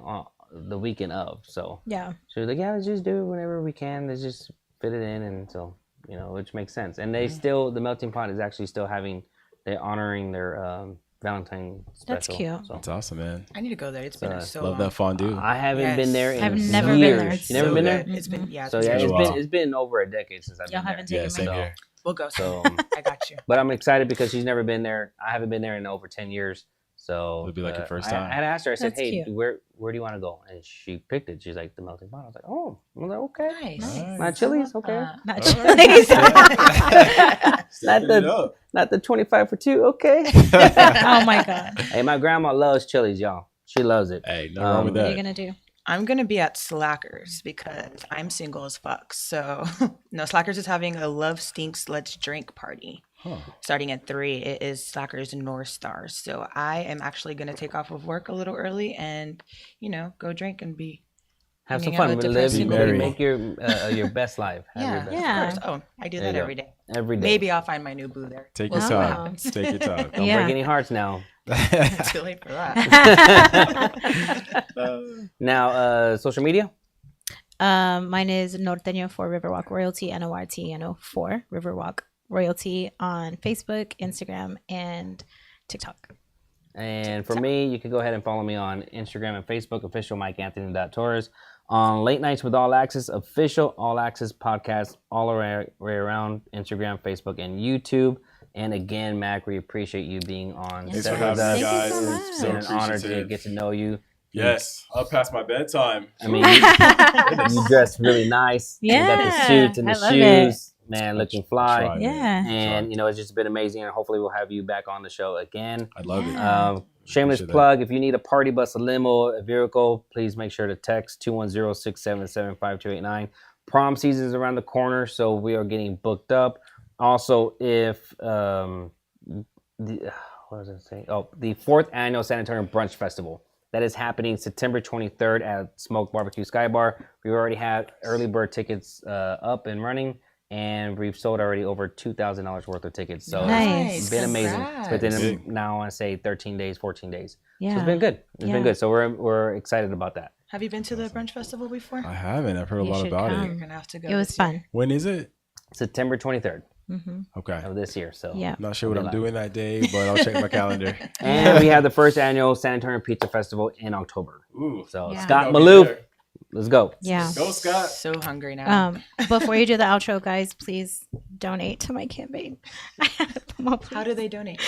the weekend of. So Yeah. she was like, yeah, let's just do it whenever we can. Let's just fit it in. And so, which makes sense. And they still, the melting pot is actually still they're honoring their Valentine That's special. cute. So That's awesome, man. I need to go there. It's been so Love long. that fondue. I haven't Yes. been there in I've years. never been there. You never been there? It's been So yeah, been a while. it's been over a decade since I've Y'all been haven't there. Yeah, taken same me. here. We'll go. So, I got you. but I'm excited because she's never been there. I haven't been there in over 10 years. So It'll be like your first I time. had asked her. I said, That's "Hey, cute. where do you want to go?" And she picked it. She's like, "The melting pot." I was like, "Oh, I was like, okay, Nice. my Chili's, okay, Not All Chili's. not the 25 for 2, okay." Oh my God. Hey, my grandma loves Chili's, y'all. She loves it. Hey, nothing wrong with What are that. you gonna do? I'm gonna be at Slackers because I'm single as fuck. So no, Slackers is having a Love Stinks Let's Drink party. Huh. Starting at 3. It is Slackers North Star. So I am actually gonna take off of work a little early and, go drink and be Have some hanging out fun. with Live, depressed single people. make your best life. Have your best Yeah. Of course. Oh, I do There that you go. every day. every day. Maybe I'll find my new boo there. Take We'll your see what time. happens. Take your time. Don't Yeah. break any hearts now. Too late for that. Now, social media. Mine is Norteño for Riverwalk Royalty, NORTNO4 Riverwalk Royalty on Facebook, Instagram, and TikTok. And for me, you can go ahead and follow me on Instagram and Facebook, official MikeAnthony.Torres. On Late Nights with All Access, official All Access podcast, all way around Instagram, Facebook, and YouTube. And again, Mac, we appreciate you being on. Thanks set for with having me, us. guys. Thank you so It's been much. an honor to appreciative. get to know you. Yes, up past my bedtime. I mean, you dressed really nice. You got the Yeah, suits and I the love shoes. Man, looking fly. Try, man. Yeah. And, it's just been amazing. And hopefully we'll have you back on the show again. I love it. Shameless Appreciate that. plug. If you need a party bus, a limo, a vehicle, please make sure to text 210-677-5289. Prom season is around the corner, so we are getting booked up. Also, if what was I saying? Oh, the 4th annual San Antonio Brunch Festival. That is happening September 23rd at Smoke Barbecue Sky Bar. We already had early bird tickets up and running, and we've sold already over $2,000 worth of tickets. So Nice. it's been amazing. It's Congrats. within Big. now I want to say 13 days, 14 days. So Yeah. it's been good. It's Yeah. been good. So we're excited about that. Have you been to the brunch festival before? I haven't. I've heard a You lot should about come. it. You're gonna have to go. It was this year. fun. When is it? September 23rd Okay. of this year. So Yeah. Not sure what I'll I'm be doing that day, but I'll check my calendar. And we have the first annual San Antonio Pizza Festival in October. Ooh. So Yeah. Scott I'll be Maloof, there. let's go. Yeah. Go, Scott. So hungry now. Before you do the outro, guys, please donate to my campaign. Come on, How please. do they donate?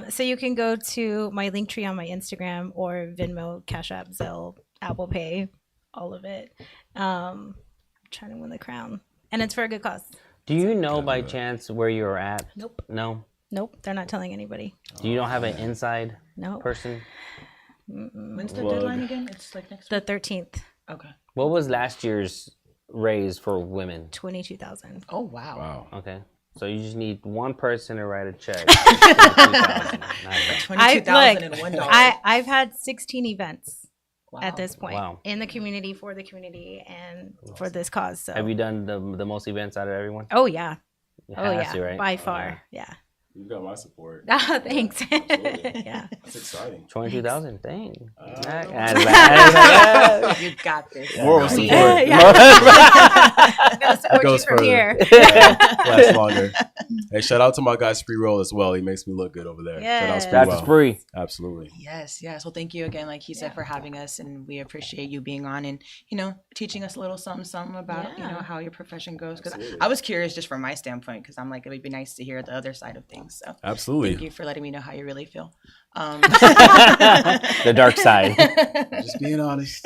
So you can go to my link tree on my Instagram or Venmo, Cash App, Zelle, Apple Pay, all of it. Trying to win the crown, and it's for a good cause. Do you know by chance where you're at? Nope. No. Nope, they're not telling anybody. Do you don't have an inside No. person? When's the Plug. deadline again? It's like next The week. 13th, Okay. What was last year's raise for women? 22,000. Oh wow. Wow. Okay. So you just need one person to write a check. $22,000. Not bad. $22,001. I've had 16 events Wow. at this point Wow. in the community, for the community, and for this cause. So. Have you done the most events out of everyone? Oh yeah. You Oh have yeah. to, right? By far. Yeah. You got my support. Ah, thanks. Absolutely. Yeah. That's exciting. 22,000. Dang. You got this. Moral support. I'm gonna support Goes you from further. here. Lasts longer. Hey, shout out to my guy Spree Roll as well. He makes me look good over there. Shout out Yes. Spree That's Roll. free. Absolutely. Yes, yes. Well, thank you again, like he said, for having us, and we appreciate you being on and teaching us a little something about Yeah. how your profession goes. Because Absolutely. I was curious just from my standpoint, because I'm like it would be nice to hear the other side of things. So Absolutely. thank you for letting me know how you really feel. The dark side. Just being honest.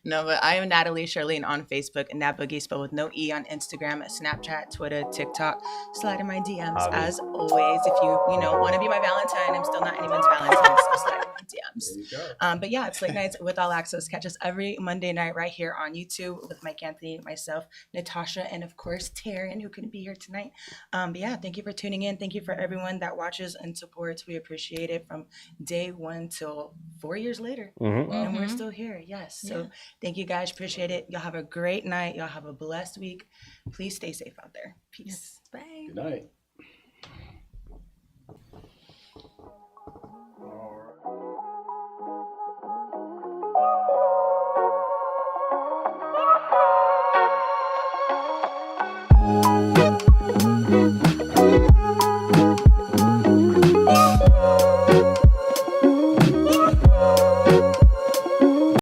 No, but I am Natalie Shirley on Facebook and Nat Boogie spelled with no E on Instagram, Snapchat, Twitter, TikTok. Slide in my DMs Obvious. as always. If you want to be my Valentine, I'm still not anyone's Valentine, so slide in my DMs. There you go. But yeah, it's late nights with All Access. Catch us every Monday night right here on YouTube with MikeAnthony, myself, Natasha, and of course Terrin, who couldn't be here tonight. But yeah, thank you for tuning in. Thank you for everyone that watches and supports. We appreciate it from day one till 4 years later. Mhm. And we're still here. Yes. So thank you guys. Appreciate it. Y'all have a great night. Y'all have a blessed week. Please stay safe out there. Peace. Bye. Good night.